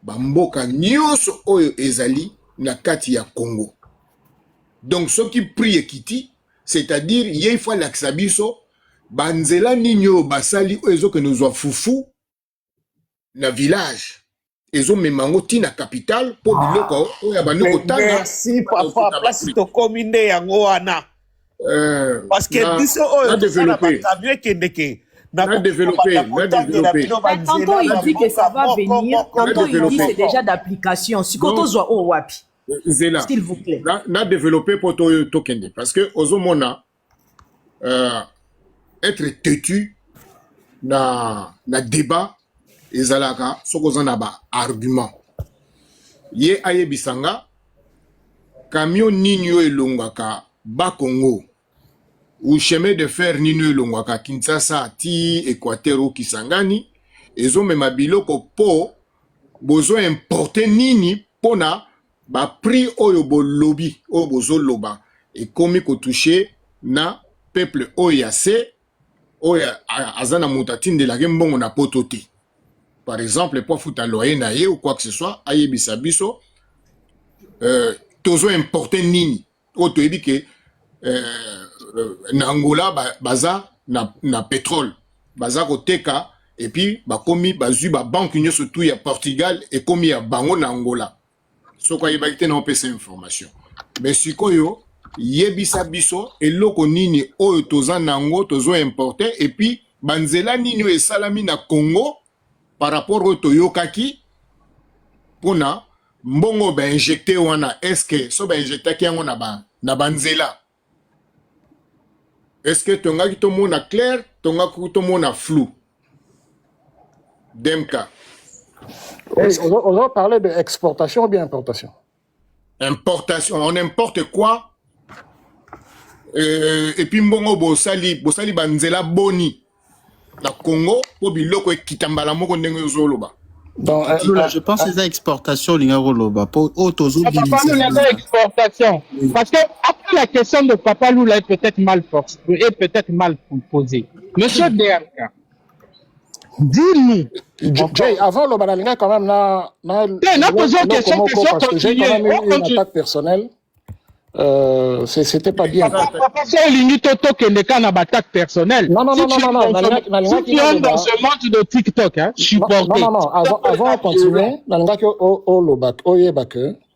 Speaker 3: bamboka nyonso oyo ezali na kati ya Congo. Donc, ce qui prie Kiti, c'est-à-dire, il faut l'aksabiso, banzela nino basali, ezo que nous avons foufou, na village, ezo memango ti na capitale, pour biloko,
Speaker 4: merci, papa, place to commune yango ana. Parce que biso,
Speaker 3: na développé.
Speaker 6: Mais tantôt il dit que ça va venir, tantôt il dit c'est déjà d'application. Si quand on voit au wapi. S'il vous plaît.
Speaker 3: Na développé pour tokende parce que ozomona être têtu na débat ezalaka sokozana ba argument. Ye ayebisanga camion ninyo elongaka ba Congo ou chemin de fer ninyo elongaka Kinshasa ti Équateur ou Kisangani ezomema biloko po bozo importer nini pona ba prix oyo bo lobby oyo bozo loba et komi ko toucher na peuple oyase oya azana mutatine de la gembongo na pototi. Par exemple pour futa loyer na ye ou quoi que ce soit ayebisa biso tozo importer nini o to ebi ke na Angola baza na pétrole baza ko teka et puis ba komi bazu ba banque nyonso tout ya Portugal et komi ya bango na Angola. Ce qu'on y a dans ces informations. Mais si koyo yebisa biso eloko nini oyo toza nango tozo importer et puis banzela nini e salami na Congo par rapport au toyokaki pona mbongo ba injecté wana est-ce que so ba injecté ki yango na banzela est-ce que tonga ki to mona clair tonga ki to mona flou Demka.
Speaker 2: On va parler d'exportation ou bien importation?
Speaker 3: Importation, on importe quoi? Et puis mbongo bosali banzela boni na Congo po biloko ekitambala moko ndenge zoloba.
Speaker 9: Donc, je pense que c'est exportation l'ingaroloba pour autozo.
Speaker 8: Exportation. Parce que après la question de Papa Lula est peut-être mal forcée et peut-être mal posée. Monsieur DRK, dis-nous.
Speaker 2: Jay, avant le banalinga quand même
Speaker 8: posé une question
Speaker 2: parce que j'ai quand même eu une attaque personnelle. C'était pas bien.
Speaker 8: C'est une attaque personnelle.
Speaker 2: Non.
Speaker 8: Si tu es dans ce monde de TikTok, hein, supporter.
Speaker 2: Non. Avant de continuer,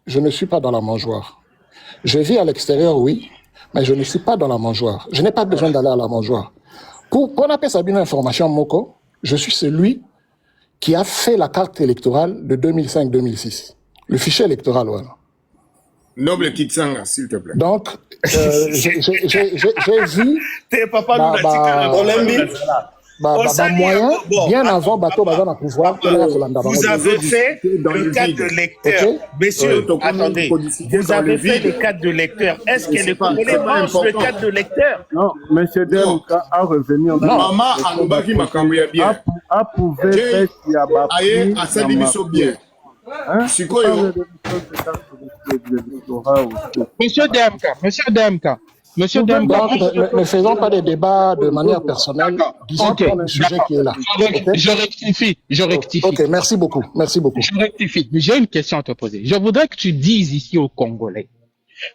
Speaker 2: je ne suis pas dans la mangeoire. Je vis à l'extérieur, oui, mais je ne suis pas dans la mangeoire. Je n'ai pas besoin d'aller à la mangeoire. Pour qu'on appelle ça bien information, Moko, je suis celui qui a fait la carte électorale de 2005-2006. Le fichier électoral, voilà.
Speaker 3: Noble Kitsanga, s'il te plaît.
Speaker 2: Donc, j'ai vu moyen, bien avant bateau bazana pouvoir.
Speaker 4: Vous avez fait le cadre de lecteur. Messieurs, attendez. Vous avez fait le cadre de lecteur. Est-ce que les Congolais mangent le cadre de lecteur?
Speaker 10: Non, monsieur Demka a revenu.
Speaker 3: Maman Alobaki Makamouya bien.
Speaker 10: Approuvé fait qu'il y a
Speaker 3: Aye, Asali Biso bien. Sikoyo.
Speaker 10: de l'électorat aussi.
Speaker 8: Monsieur DMK,
Speaker 2: Donc, ne faisons pas des débats de manière personnelle. Disons
Speaker 8: ok,
Speaker 2: le sujet qui est là. Ok,
Speaker 8: je rectifie.
Speaker 2: ok, merci beaucoup. Merci beaucoup.
Speaker 8: Je rectifie. J'ai une question à te poser. Je voudrais que tu dises ici aux Congolais,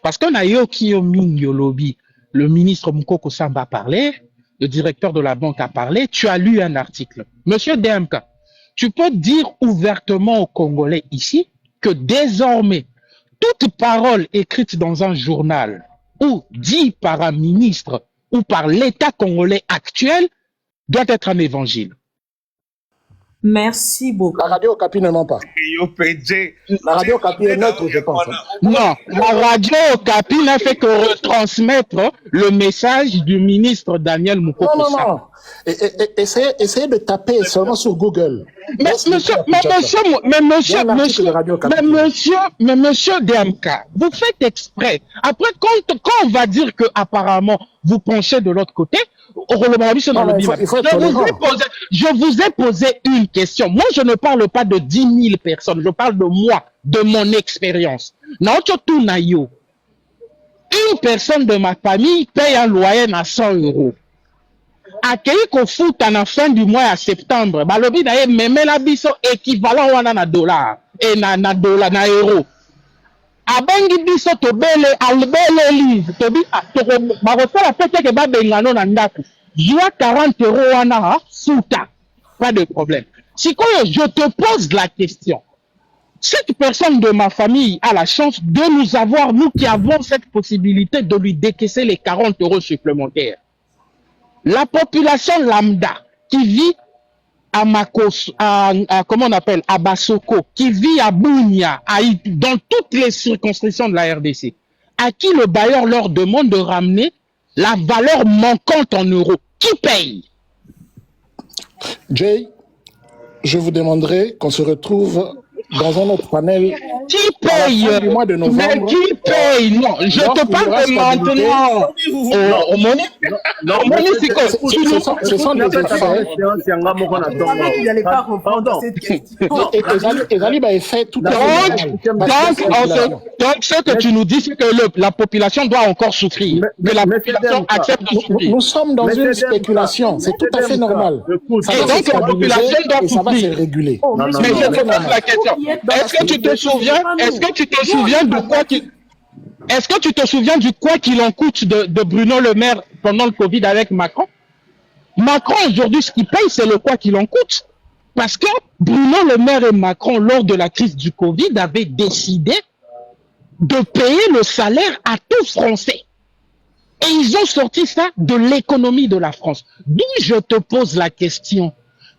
Speaker 8: parce qu'on a Yoki Yolobi, le ministre Mukoko Samba a parlé, le directeur de la banque a parlé, tu as lu un article. Monsieur DMK, tu peux dire ouvertement aux Congolais ici que désormais, toute parole écrite dans un journal ou dit par un ministre ou par l'État congolais actuel doit être un évangile.
Speaker 6: Merci beaucoup.
Speaker 2: La radio Okapi ne ment pas. La radio Okapi est neutre, je pense.
Speaker 8: Non, la radio Okapi n'a fait que retransmettre le message du ministre Daniel Mukoko
Speaker 2: Non,
Speaker 8: Samba.
Speaker 2: non. Essayez de taper seulement sur Google.
Speaker 8: Mais monsieur DMK, vous faites exprès. Après, quand on va dire que apparemment vous penchez de l'autre côté, je vous ai posé une question. Moi, je ne parle pas de 10 000 personnes. Je parle de moi, de mon expérience. Une personne de ma famille paye un loyer à 100 €. Accueilli qu'on fout à la fin du mois à septembre, balobi na même la biso équivalent wana na dollar et na dollar na euro. Abangi biso to bele albele livre to bi to ba ko la pete ke ba bengano na ndako. Joa 40 € wana souta. Pas de problème. Si quand je te pose la question, cette personne de ma famille a la chance de nous avoir, nous qui avons cette possibilité de lui décaisser les 40 € supplémentaires. La population lambda qui vit à Makos, comment on appelle, à Basoko, qui vit à Bunia, dans toutes les circonscriptions de la RDC, à qui le bailleur leur demande de ramener la valeur manquante en euros. Qui paye?
Speaker 2: Jay, je vous demanderai qu'on se retrouve dans un autre panel.
Speaker 8: Qui paye?
Speaker 2: Du mois de novembre.
Speaker 8: Mais qui paye? Non, je te parle de maintenant.
Speaker 2: Ce sont des effets.
Speaker 6: Il n'allait pas reprendre cette question.
Speaker 2: Et Zali a fait tout à fait.
Speaker 8: Donc, ce que tu nous dis, c'est que la population doit encore souffrir. Que la population accepte de souffrir.
Speaker 2: Nous sommes dans une spéculation. C'est tout à fait normal. Ça
Speaker 8: Et
Speaker 2: va
Speaker 8: donc,
Speaker 2: se
Speaker 8: la population
Speaker 2: stabiliser
Speaker 8: doit
Speaker 2: et ça va se
Speaker 8: souffrir.
Speaker 2: réguler.
Speaker 8: Mais je te pose la question. Est-ce que tu te souviens de quoi qu'il... Est-ce que tu te souviens du quoi qu'il en coûte de Bruno Le Maire pendant le Covid avec Macron? Macron, aujourd'hui, ce qu'il paye, c'est le quoi qu'il en coûte. Parce que Bruno Le Maire et Macron, lors de la crise du Covid, avaient décidé de payer le salaire à tous Français. Et ils ont sorti ça de l'économie de la France. D'où je te pose la question.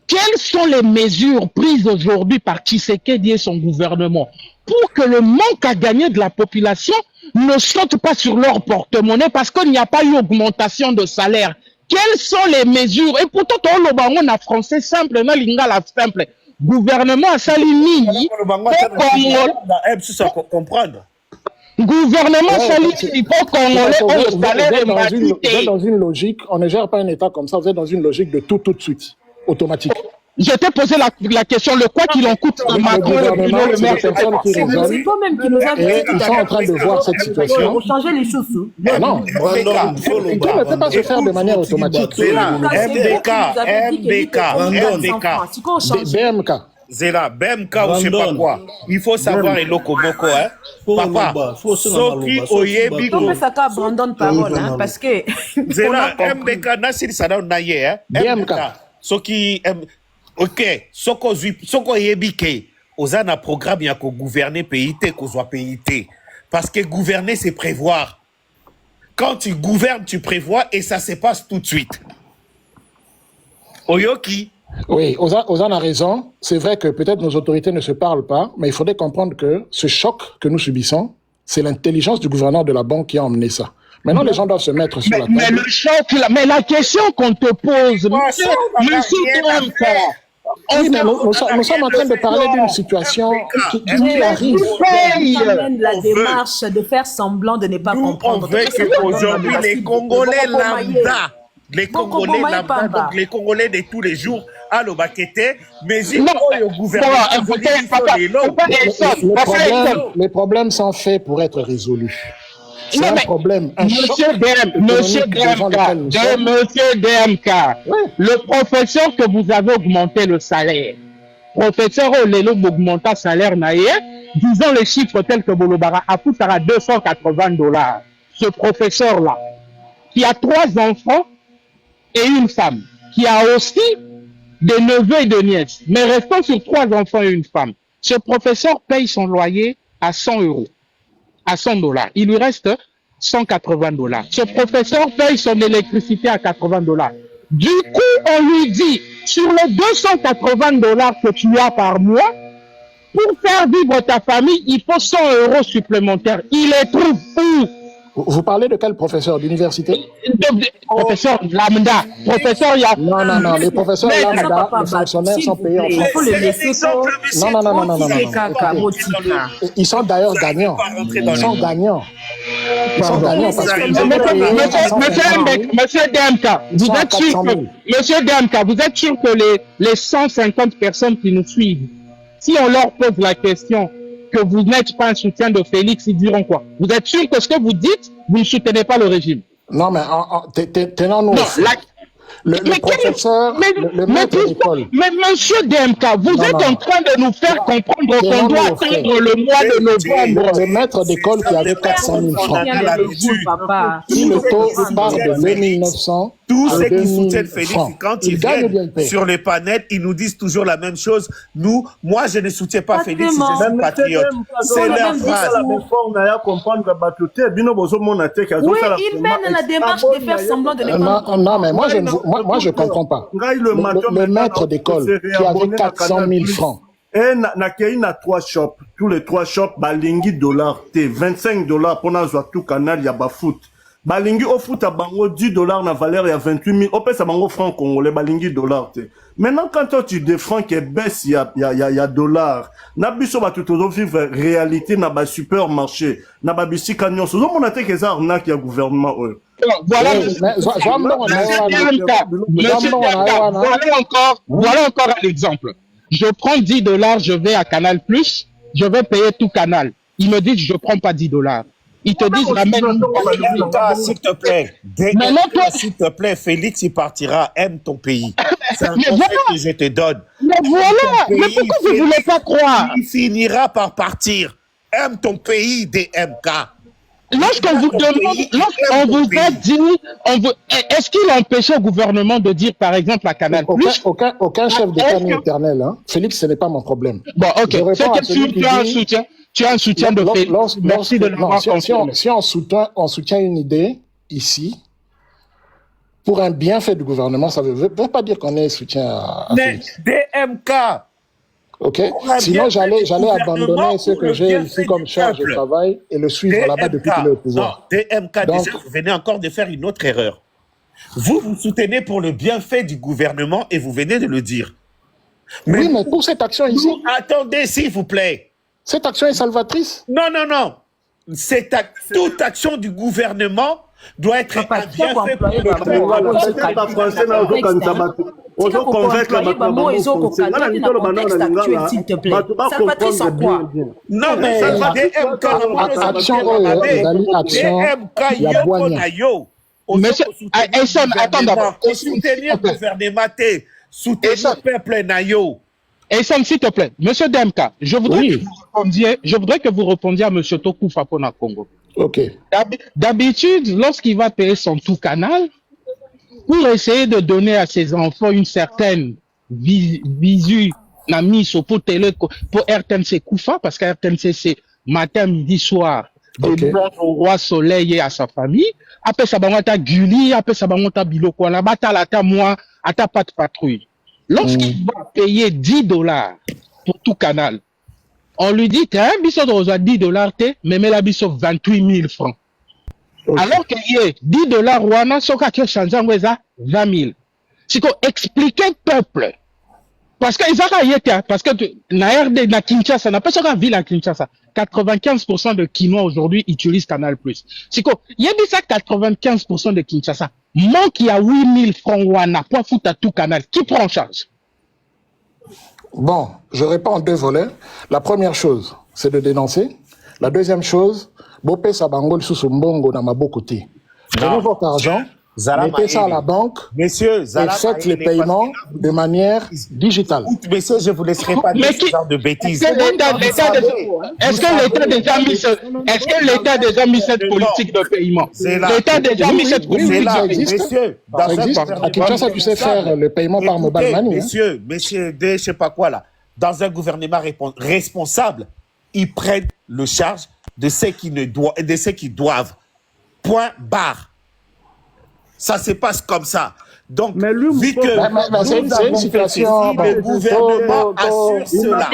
Speaker 8: Quelles sont les mesures prises aujourd'hui par Tshisekedi et son gouvernement pour que le manque à gagner de la population ne saute pas sur leur porte-monnaie parce qu'il n'y a pas eu augmentation de salaire? Quelles sont les mesures? Et pourtant, on a français simple, on a lingala simple. Gouvernement a salini. Gouvernement salini pour Congolais, le salaire est matité.
Speaker 2: Dans une logique, on ne gère pas un État comme ça, vous êtes dans une logique de tout de suite, automatique.
Speaker 8: Je t'ai posé la question, le quoi qu'il en coûte de Macron,
Speaker 2: le maire, c'est personne qui raisonne.
Speaker 6: C'est toi-même qui nous a dit
Speaker 2: Et ils sont en train de voir cette situation.
Speaker 6: pour changer les choses.
Speaker 2: Non, tout ne peut pas se faire de manière automatique. BMK.
Speaker 4: Zela, BMK ou je sais pas quoi. Il faut savoir Eloko Boko, hein. Papa, Soki Oyebi.
Speaker 6: Comme ça, Brandon parole, hein, parce que.
Speaker 4: Zela, MBK, Nassir Sada Naye, hein.
Speaker 2: BMK.
Speaker 4: Soki, ok, Soko Oyebi Ke, Ozana programme y'a ko gouverner pays, qu'on soit pays. Parce que gouverner, c'est prévoir. Quand tu gouvernes, tu prévois et ça se passe tout de suite. Oyoki.
Speaker 2: Oui, Ozan a raison. C'est vrai que peut-être nos autorités ne se parlent pas, mais il faudrait comprendre que ce choc que nous subissons, c'est l'intelligence du gouverneur de la banque qui a emmené ça. Maintenant, les gens doivent se mettre sur la table.
Speaker 8: Mais le choc, mais la question qu'on te pose, monsieur
Speaker 2: oui, mais nous sommes en train de parler d'une situation qui arrive.
Speaker 6: La démarche de faire semblant de ne pas comprendre.
Speaker 4: On veut qu'aujourd'hui, les Congolais lambda les Congolais lambda, donc les Congolais de tous les jours, à l'Obakete, mais il faut au gouvernement.
Speaker 2: Les problèmes sont faits pour être résolus. C'est un problème.
Speaker 8: Monsieur DMK, le professeur que vous avez augmenté le salaire, professeur Olelo augmenta salaire naïe, disons les chiffres tels que Bolobara a coûté à $280. Ce professeur-là, qui a 3 enfants et une femme, qui a aussi des neveux et des nièces, mais restant sur 3 enfants et une femme, ce professeur paye son loyer à 100 €, à $100. Il lui reste $180. Ce professeur paye son électricité à $80. Du coup, on lui dit, sur les $280 que tu as par mois, pour faire vivre ta famille, il faut 100 € supplémentaires. Il les trouve où?
Speaker 2: Vous parlez de quel professeur d'université?
Speaker 8: Professeur lambda. Professeur, il y a...
Speaker 2: Non, les professeurs lambda, les fonctionnaires sont payés en France. Non. Ils sont d'ailleurs gagnants. Ils sont gagnants. Parce que...
Speaker 8: Monsieur DMK, vous êtes sûr que les 150 personnes qui nous suivent, si on leur pose la question que vous n'êtes pas un soutien de Félix, ils diront quoi? Vous êtes sûr que ce que vous dites, vous ne soutenez pas le régime?
Speaker 2: Non, mais tenons-nous. Le professeur, le maître d'école.
Speaker 8: Mais monsieur DMK, vous êtes en train de nous faire comprendre qu'on doit attendre le mois de novembre.
Speaker 2: Le maître d'école qui avait 400 000 francs. Si le taux part de 2900,
Speaker 4: tous ceux qui soutiennent Félix, quand ils viennent sur les panels, ils nous disent toujours la même chose. Moi, je ne soutiens pas Félix, je suis patriote. C'est leur phrase.
Speaker 6: Oui, il mène la démarche de faire semblant de ne pas.
Speaker 2: Non, mais moi, je ne comprends pas. Le maître d'école qui avait 400 000 francs.
Speaker 11: na 3 shops. Tous les 3 shops, balingi $, $25 pour nous tout canal, ya ba foot. Balingi au foot à bango $10 na valeur ya 28 000. Au pèse à bango francs congolais, balingi $. Maintenant, quand toi tu défends que baisse, il y a dollars. Na biso ba tout vivre réalité na ba supermarché. Na ba bisi camion. So mon attaque que ça arnaque ya gouvernement.
Speaker 8: Voilà encore un exemple. Je prends $10, je vais à Canal+, je vais payer tout Canal. Ils me disent, je ne prends pas $10. Ils te disent, ramène.
Speaker 4: S'il te plaît, s'il te plaît, Félix, il partira, aime ton pays. C'est un conseil que je te donne.
Speaker 8: Mais voilà, mais pourquoi vous ne voulez pas croire?
Speaker 4: Il finira par partir. Aime ton pays, DMK.
Speaker 8: Lorsqu'on vous demande, lorsqu'on vous a dit, est-ce qu'il a empêché au gouvernement de dire, par exemple, à Canal+?
Speaker 2: Aucun chef d'État n'est éternel, hein. Félix, ce n'est pas mon problème.
Speaker 8: Bon, ok. C'est que tu as un soutien de Félix. Merci de l'avoir confirmé.
Speaker 2: Si on soutient une idée, ici, pour un bienfait du gouvernement, ça ne veut pas dire qu'on est soutien à Félix.
Speaker 4: DMK.
Speaker 2: Ok. Sinon, j'allais abandonner ce que j'ai ici comme charge de travail et le suivre là-bas depuis qu'il est au pouvoir.
Speaker 4: Non, DMK, déjà, vous venez encore de faire une autre erreur. Vous soutenez pour le bienfait du gouvernement et vous venez de le dire.
Speaker 2: Oui, mais pour cette action ici...
Speaker 4: Attendez, s'il vous plaît.
Speaker 2: Cette action est salvatrice?
Speaker 4: Non. Toute action du gouvernement doit être un bienfait pour non, mais
Speaker 8: Monsieur, attends d'abord.
Speaker 4: Soutenir le gouvernement, soutenir le peuple nayo.
Speaker 8: Essam, s'il te plaît, monsieur DMK, je voudrais que vous répondiez à monsieur Toku Fapona Congo.
Speaker 2: Ok.
Speaker 8: D'habitude, lorsqu'il va payer son tout canal, pour essayer de donner à ses enfants une certaine visu, pour RTNC Koufa, parce que RTNC c'est matin, midi, soir, de au roi soleil et à sa famille. Après ça, bangota Guli, après ça, bangota Biloko, on a battu la ta moi, à ta patte patrouille. Lorsqu'il va payer $10 pour tout canal, on lui dit, t'as un biseau de reçoit $10, mais la biseau 28 000 francs. Alors qu'il y a $10, Rwanda, ce qui a changé, on a 20 000. C'est qu'on explique au peuple. Parce que na RD, na Kinshasa, n'a pas ça ville à Kinshasa. 95% de Kinois aujourd'hui utilisent Canal+. C'est qu'on, il y a dit ça 95% de Kinshasa. manque à 8000 francs wana pour foutre à tout canal. Qui prend en charge?
Speaker 2: Bon, je réponds en deux volets. La première chose, c'est de dénoncer. La deuxième chose, Bopé Sabangol sous son bongo dans ma côté. Prenez votre argent, mettez ça à la banque et faites les paiements de manière digitale.
Speaker 4: Messieurs, je ne vous laisserai pas dire ce genre de bêtises.
Speaker 8: Est-ce que l'État a déjà mis cette politique de paiement? L'État a déjà mis cette politique
Speaker 2: de paiement. Ça existe. À Kinshasa, tu sais faire le paiement par mobile money.
Speaker 4: Messieurs, je ne sais pas quoi là. Dans un gouvernement responsable, ils prennent le charge de ceux qui doivent. Point barre. Ça se passe comme ça. Donc, vu que
Speaker 2: c'est une situation,
Speaker 4: le gouvernement assure cela.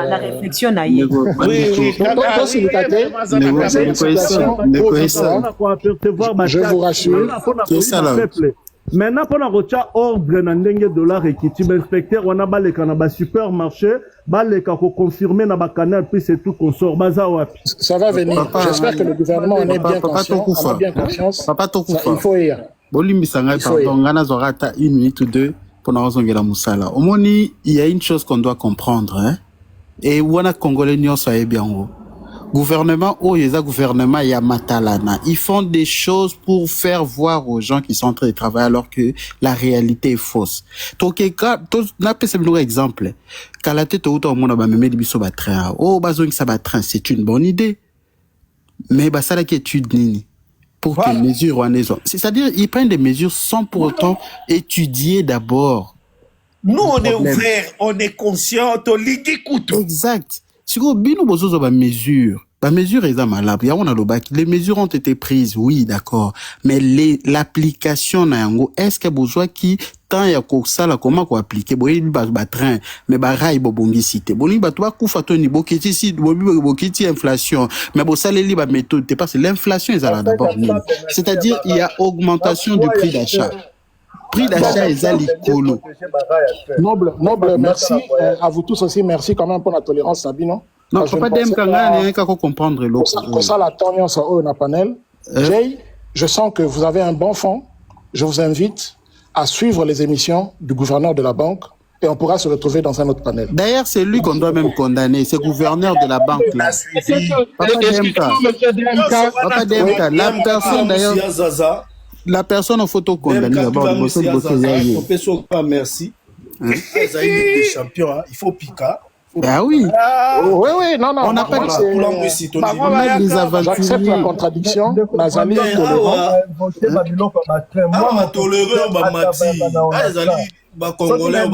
Speaker 6: La réflexion n'a eu.
Speaker 2: Je vous rassure.
Speaker 9: C'est ça là.
Speaker 11: Maintenant, pour la ordre na ndenge dollar et qui inspecteur on a baleka na ba supermarché baleka ko confirmer na ba canal puis c'est tout qu'on sort baza wapi.
Speaker 2: Ça va venir. J'espère que le gouvernement en est bien conscient. On a bien conscience.
Speaker 9: Papa
Speaker 2: il faut y aller.
Speaker 9: Bolimbi sanga pardon ngana zorata 1 minute ou 2 pour na zongela musala. Omoni il y a une chose qu'on doit comprendre hein. Et wana congolais nyonso bien haut. Gouvernement, gouvernement, il y a Matalana. Ils font des choses pour faire voir aux gens qui sont en train de travailler alors que la réalité est fausse. Donc, un exemple. Quand la tête au train, c'est une bonne idée. Mais, ça, la étude, nini. Pour que les mesures en aient. C'est-à-dire, ils prennent des mesures sans pour autant étudier d'abord.
Speaker 4: Nous, on est ouverts, on est conscients, on lit écoute.
Speaker 9: Exact. Si vous avez des mesures, les mesures ont été prises, oui, d'accord. Mais l'application, est-ce qu'il y a besoin qui, tant il y a ça, là, comment qu'on applique? Bon, il y a des trains, mais il y a des cité. Bon, il y a des inflation. Mais bon, ça, les méthodes, parce que l'inflation, est d'abord. C'est-à-dire, il y a augmentation du prix d'achat. Prix d'achat est à l'écolo.
Speaker 2: Noble, merci. À vous tous aussi, merci quand même pour la tolérance, Sabino.
Speaker 9: Non, pas de comprendre l'autre.
Speaker 2: Comme ça, la tendance au panel. Jay, je sens que vous avez un bon fond. Je vous invite à suivre les émissions du gouverneur de la banque et on pourra se retrouver dans un autre panel.
Speaker 9: D'ailleurs, c'est lui qu'on doit même condamner, c'est le gouverneur de la banque là. Papa DMK, la personne d'ailleurs. La personne en photo condamnée d'abord.
Speaker 11: Merci. Des champions, il faut Pika.
Speaker 9: Ah oui.
Speaker 2: Oui, non.
Speaker 9: On n'a pas
Speaker 2: des aventures. J'accepte la contradiction. Nazali
Speaker 11: Congolais,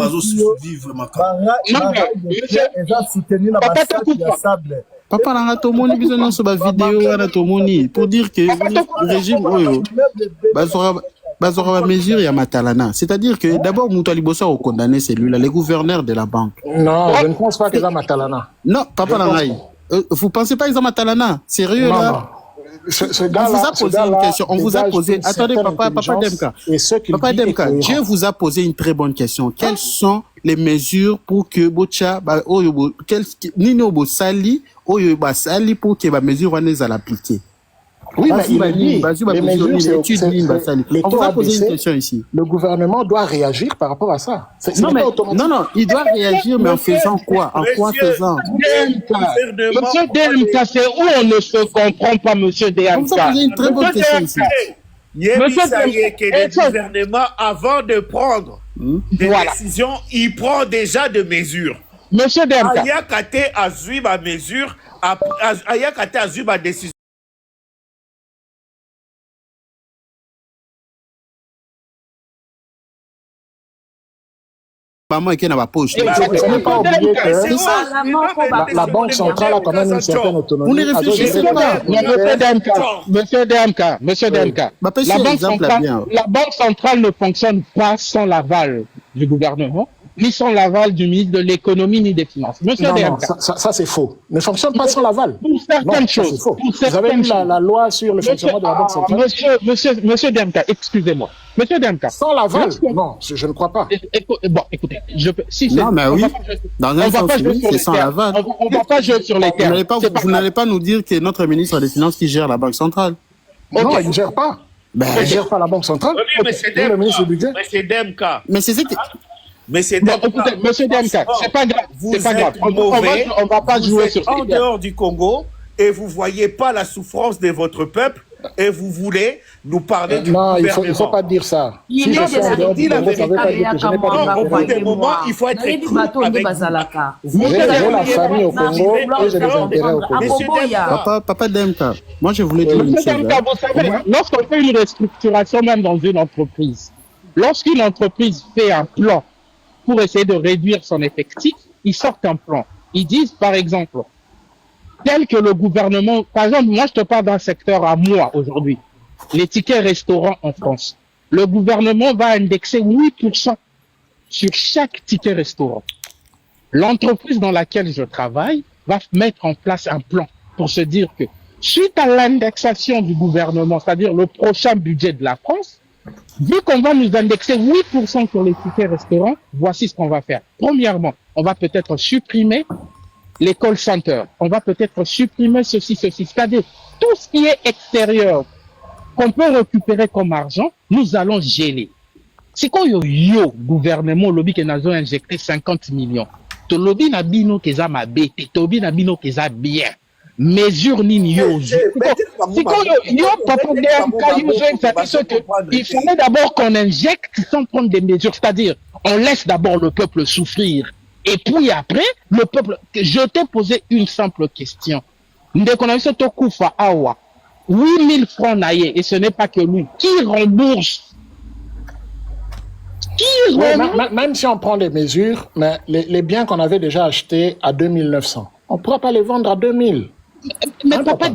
Speaker 9: Papa nanga tomoni biso nyonso ba vidéo wana tomoni pour dire que le régime oyo bazora mesure ya matalana, c'est-à-dire que d'abord mutu alibosa au condamner celui-là, les gouverneurs de la banque.
Speaker 2: Non, je ne pense pas que ça matalana.
Speaker 9: Non, papa nanga. Vous pensez pas qu'ils ont matalana? Sérieux
Speaker 2: non,
Speaker 9: là?
Speaker 2: Non.
Speaker 9: On vous a posé une question. On vous a posé. Attendez, papa Demka. Papa Demka, Dieu vous a posé une très bonne question. Quelles sont les mesures pour que Bocha, Nino Bosali, Oyoba Sali, pour que la mesure soit appliquée?
Speaker 2: Oui, mais il dit, les mesures,
Speaker 9: on vous a posé une question ici.
Speaker 2: Le gouvernement doit réagir par rapport à ça.
Speaker 9: Non, il doit réagir, mais en faisant quoi? En quoi faisant?
Speaker 8: Monsieur DMK, c'est où on ne se comprend pas, monsieur DMK?
Speaker 9: On vous a posé une très bonne question ici.
Speaker 4: Le gouvernement, avant de prendre des décisions, il prend déjà des mesures.
Speaker 8: Monsieur DMK.
Speaker 4: Ayakate a suivi ma mesure, Ayakate a suivi ma décision.
Speaker 2: Maman qui n'a pas poche. La banque centrale a quand même une certaine autonomie.
Speaker 9: Vous ne réfléchissez pas.
Speaker 8: Monsieur DMK. La banque centrale ne fonctionne pas sans l'aval du gouvernement. ni sans l'aval du ministre de l'économie ni des finances. Monsieur
Speaker 2: Non,
Speaker 8: DMK,
Speaker 2: ça c'est faux. Ne fonctionne pas sans l'aval.
Speaker 8: pour
Speaker 2: Non,
Speaker 8: certaines
Speaker 2: ça c'est
Speaker 8: choses,
Speaker 2: faux.
Speaker 8: pour
Speaker 2: Vous avez
Speaker 8: certaines
Speaker 2: lu
Speaker 8: choses.
Speaker 2: la loi sur le fonctionnement de la Banque centrale?
Speaker 8: Monsieur DMK, excusez-moi. Monsieur DMK.
Speaker 2: Sans l'aval?
Speaker 8: lorsqu'on-
Speaker 2: Non, je ne crois pas.
Speaker 8: Bon, écoutez, si c'est.
Speaker 9: Non, mais
Speaker 8: on
Speaker 9: oui.
Speaker 8: va pas jouer-
Speaker 9: Dans
Speaker 8: on
Speaker 9: un
Speaker 8: va
Speaker 9: sens,
Speaker 8: pas jouer
Speaker 9: oui,
Speaker 8: sur
Speaker 9: c'est
Speaker 8: les
Speaker 9: sans
Speaker 8: termes.
Speaker 9: l'aval.
Speaker 8: On va pas jouer sur les termes. C'est pas
Speaker 9: Vous
Speaker 8: grave.
Speaker 9: n'allez pas nous dire que notre ministre des Finances qui gère la Banque centrale.
Speaker 2: Non,
Speaker 8: Ok.
Speaker 2: il ne gère pas.
Speaker 9: Ben,
Speaker 2: Il ne gère pas la Banque centrale.
Speaker 4: Oui, mais c'est
Speaker 2: C'est le ministre du budget.
Speaker 4: Mais c'est DMK.
Speaker 9: mais c'est ce que...
Speaker 4: Mais c'est
Speaker 8: Bon,
Speaker 4: DMK.
Speaker 8: écoutez, monsieur DMK, c'est pas grave.
Speaker 4: Vous
Speaker 8: C'est pas grave.
Speaker 4: êtes mauvais.
Speaker 8: On va pas
Speaker 4: Vous
Speaker 8: jouer
Speaker 4: êtes
Speaker 8: sur
Speaker 4: en
Speaker 8: ces termes.
Speaker 4: dehors du Congo et vous voyez pas la souffrance de votre peuple et vous voulez nous parler du
Speaker 2: Non, il
Speaker 4: gouvernement.
Speaker 2: ne faut pas dire ça.
Speaker 6: Il
Speaker 2: Si
Speaker 6: y
Speaker 2: je
Speaker 6: a
Speaker 2: suis
Speaker 6: des
Speaker 2: en dehors du
Speaker 4: la
Speaker 2: Congo, ça ne veut pas dire que je n'ai pas
Speaker 4: Non, au bout
Speaker 2: de
Speaker 4: d'un moment, il faut être
Speaker 6: Nayebi
Speaker 4: cru
Speaker 6: bato nde
Speaker 4: avec vous.
Speaker 6: bazalaka.
Speaker 2: J'ai la famille au Congo et j'ai des intérêts au Congo.
Speaker 4: Monsieur Demka.
Speaker 9: Papa DMK, moi je voulais dire une
Speaker 8: Monsieur
Speaker 9: chose.
Speaker 8: DMK, vous savez, lorsqu'on fait une restructuration même dans une entreprise, lorsqu'une entreprise fait un plan pour essayer de réduire son effectif, ils sortent un plan. Ils disent, par exemple, tel que le gouvernement, par exemple, moi je te parle d'un secteur à moi aujourd'hui, les tickets restaurants en France. Le gouvernement va indexer 8% sur chaque ticket restaurant. L'entreprise dans laquelle je travaille va mettre en place un plan pour se dire que suite à l'indexation du gouvernement, c'est-à-dire le prochain budget de la France, vu qu'on va nous indexer 8% sur les tickets restaurants, voici ce qu'on va faire. Premièrement, on va peut-être supprimer les call centers. On va peut-être supprimer ceci. C'est-à-dire tout ce qui est extérieur qu'on peut récupérer comme argent, nous allons gêner. C'est quand yo gouvernement lobby que nous a injecté 50 millions. To lobby na bino keza mabe, to lobby na bino keza bien. Mesure nini yo. C'est quand yo papa DMK il fallait d'abord qu'on injecte sans prendre des mesures. C'est-à-dire, on laisse d'abord le peuple souffrir. Et puis après, le peuple, je t'ai posé une simple question. Ndeko na biso to kufa awa. 8000 francs naïe, et ce n'est pas que lui. Qui rembourse?
Speaker 2: Ouais, même si on prend des mesures, mais les biens qu'on avait déjà achetés à 2900, on ne pourra pas les vendre à 2000.
Speaker 8: Mais
Speaker 2: Hein,
Speaker 8: papa,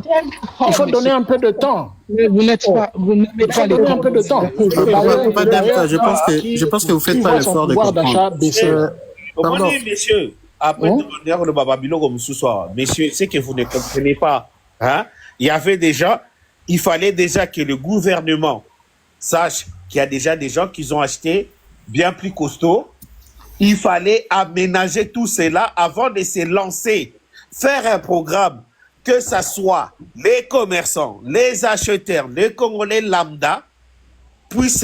Speaker 2: il faut donner un peu de temps.
Speaker 8: Vous n'êtes pas, vous n'avez
Speaker 2: Il faut
Speaker 8: pas les
Speaker 2: donner un peu de temps.
Speaker 9: Papa DMK, je pense que vous faites pas l'effort de comprendre.
Speaker 4: Pardon, messieurs, après de Bababilo comme ce soir, messieurs, c'est que vous ne comprenez pas. Hein? Il y avait déjà, il fallait déjà que le gouvernement sache qu'il y a déjà des gens qui ont acheté bien plus costaud. Il fallait aménager tout cela avant de se lancer, faire un programme, que ça soit les commerçants, les acheteurs, les Congolais lambda, puissent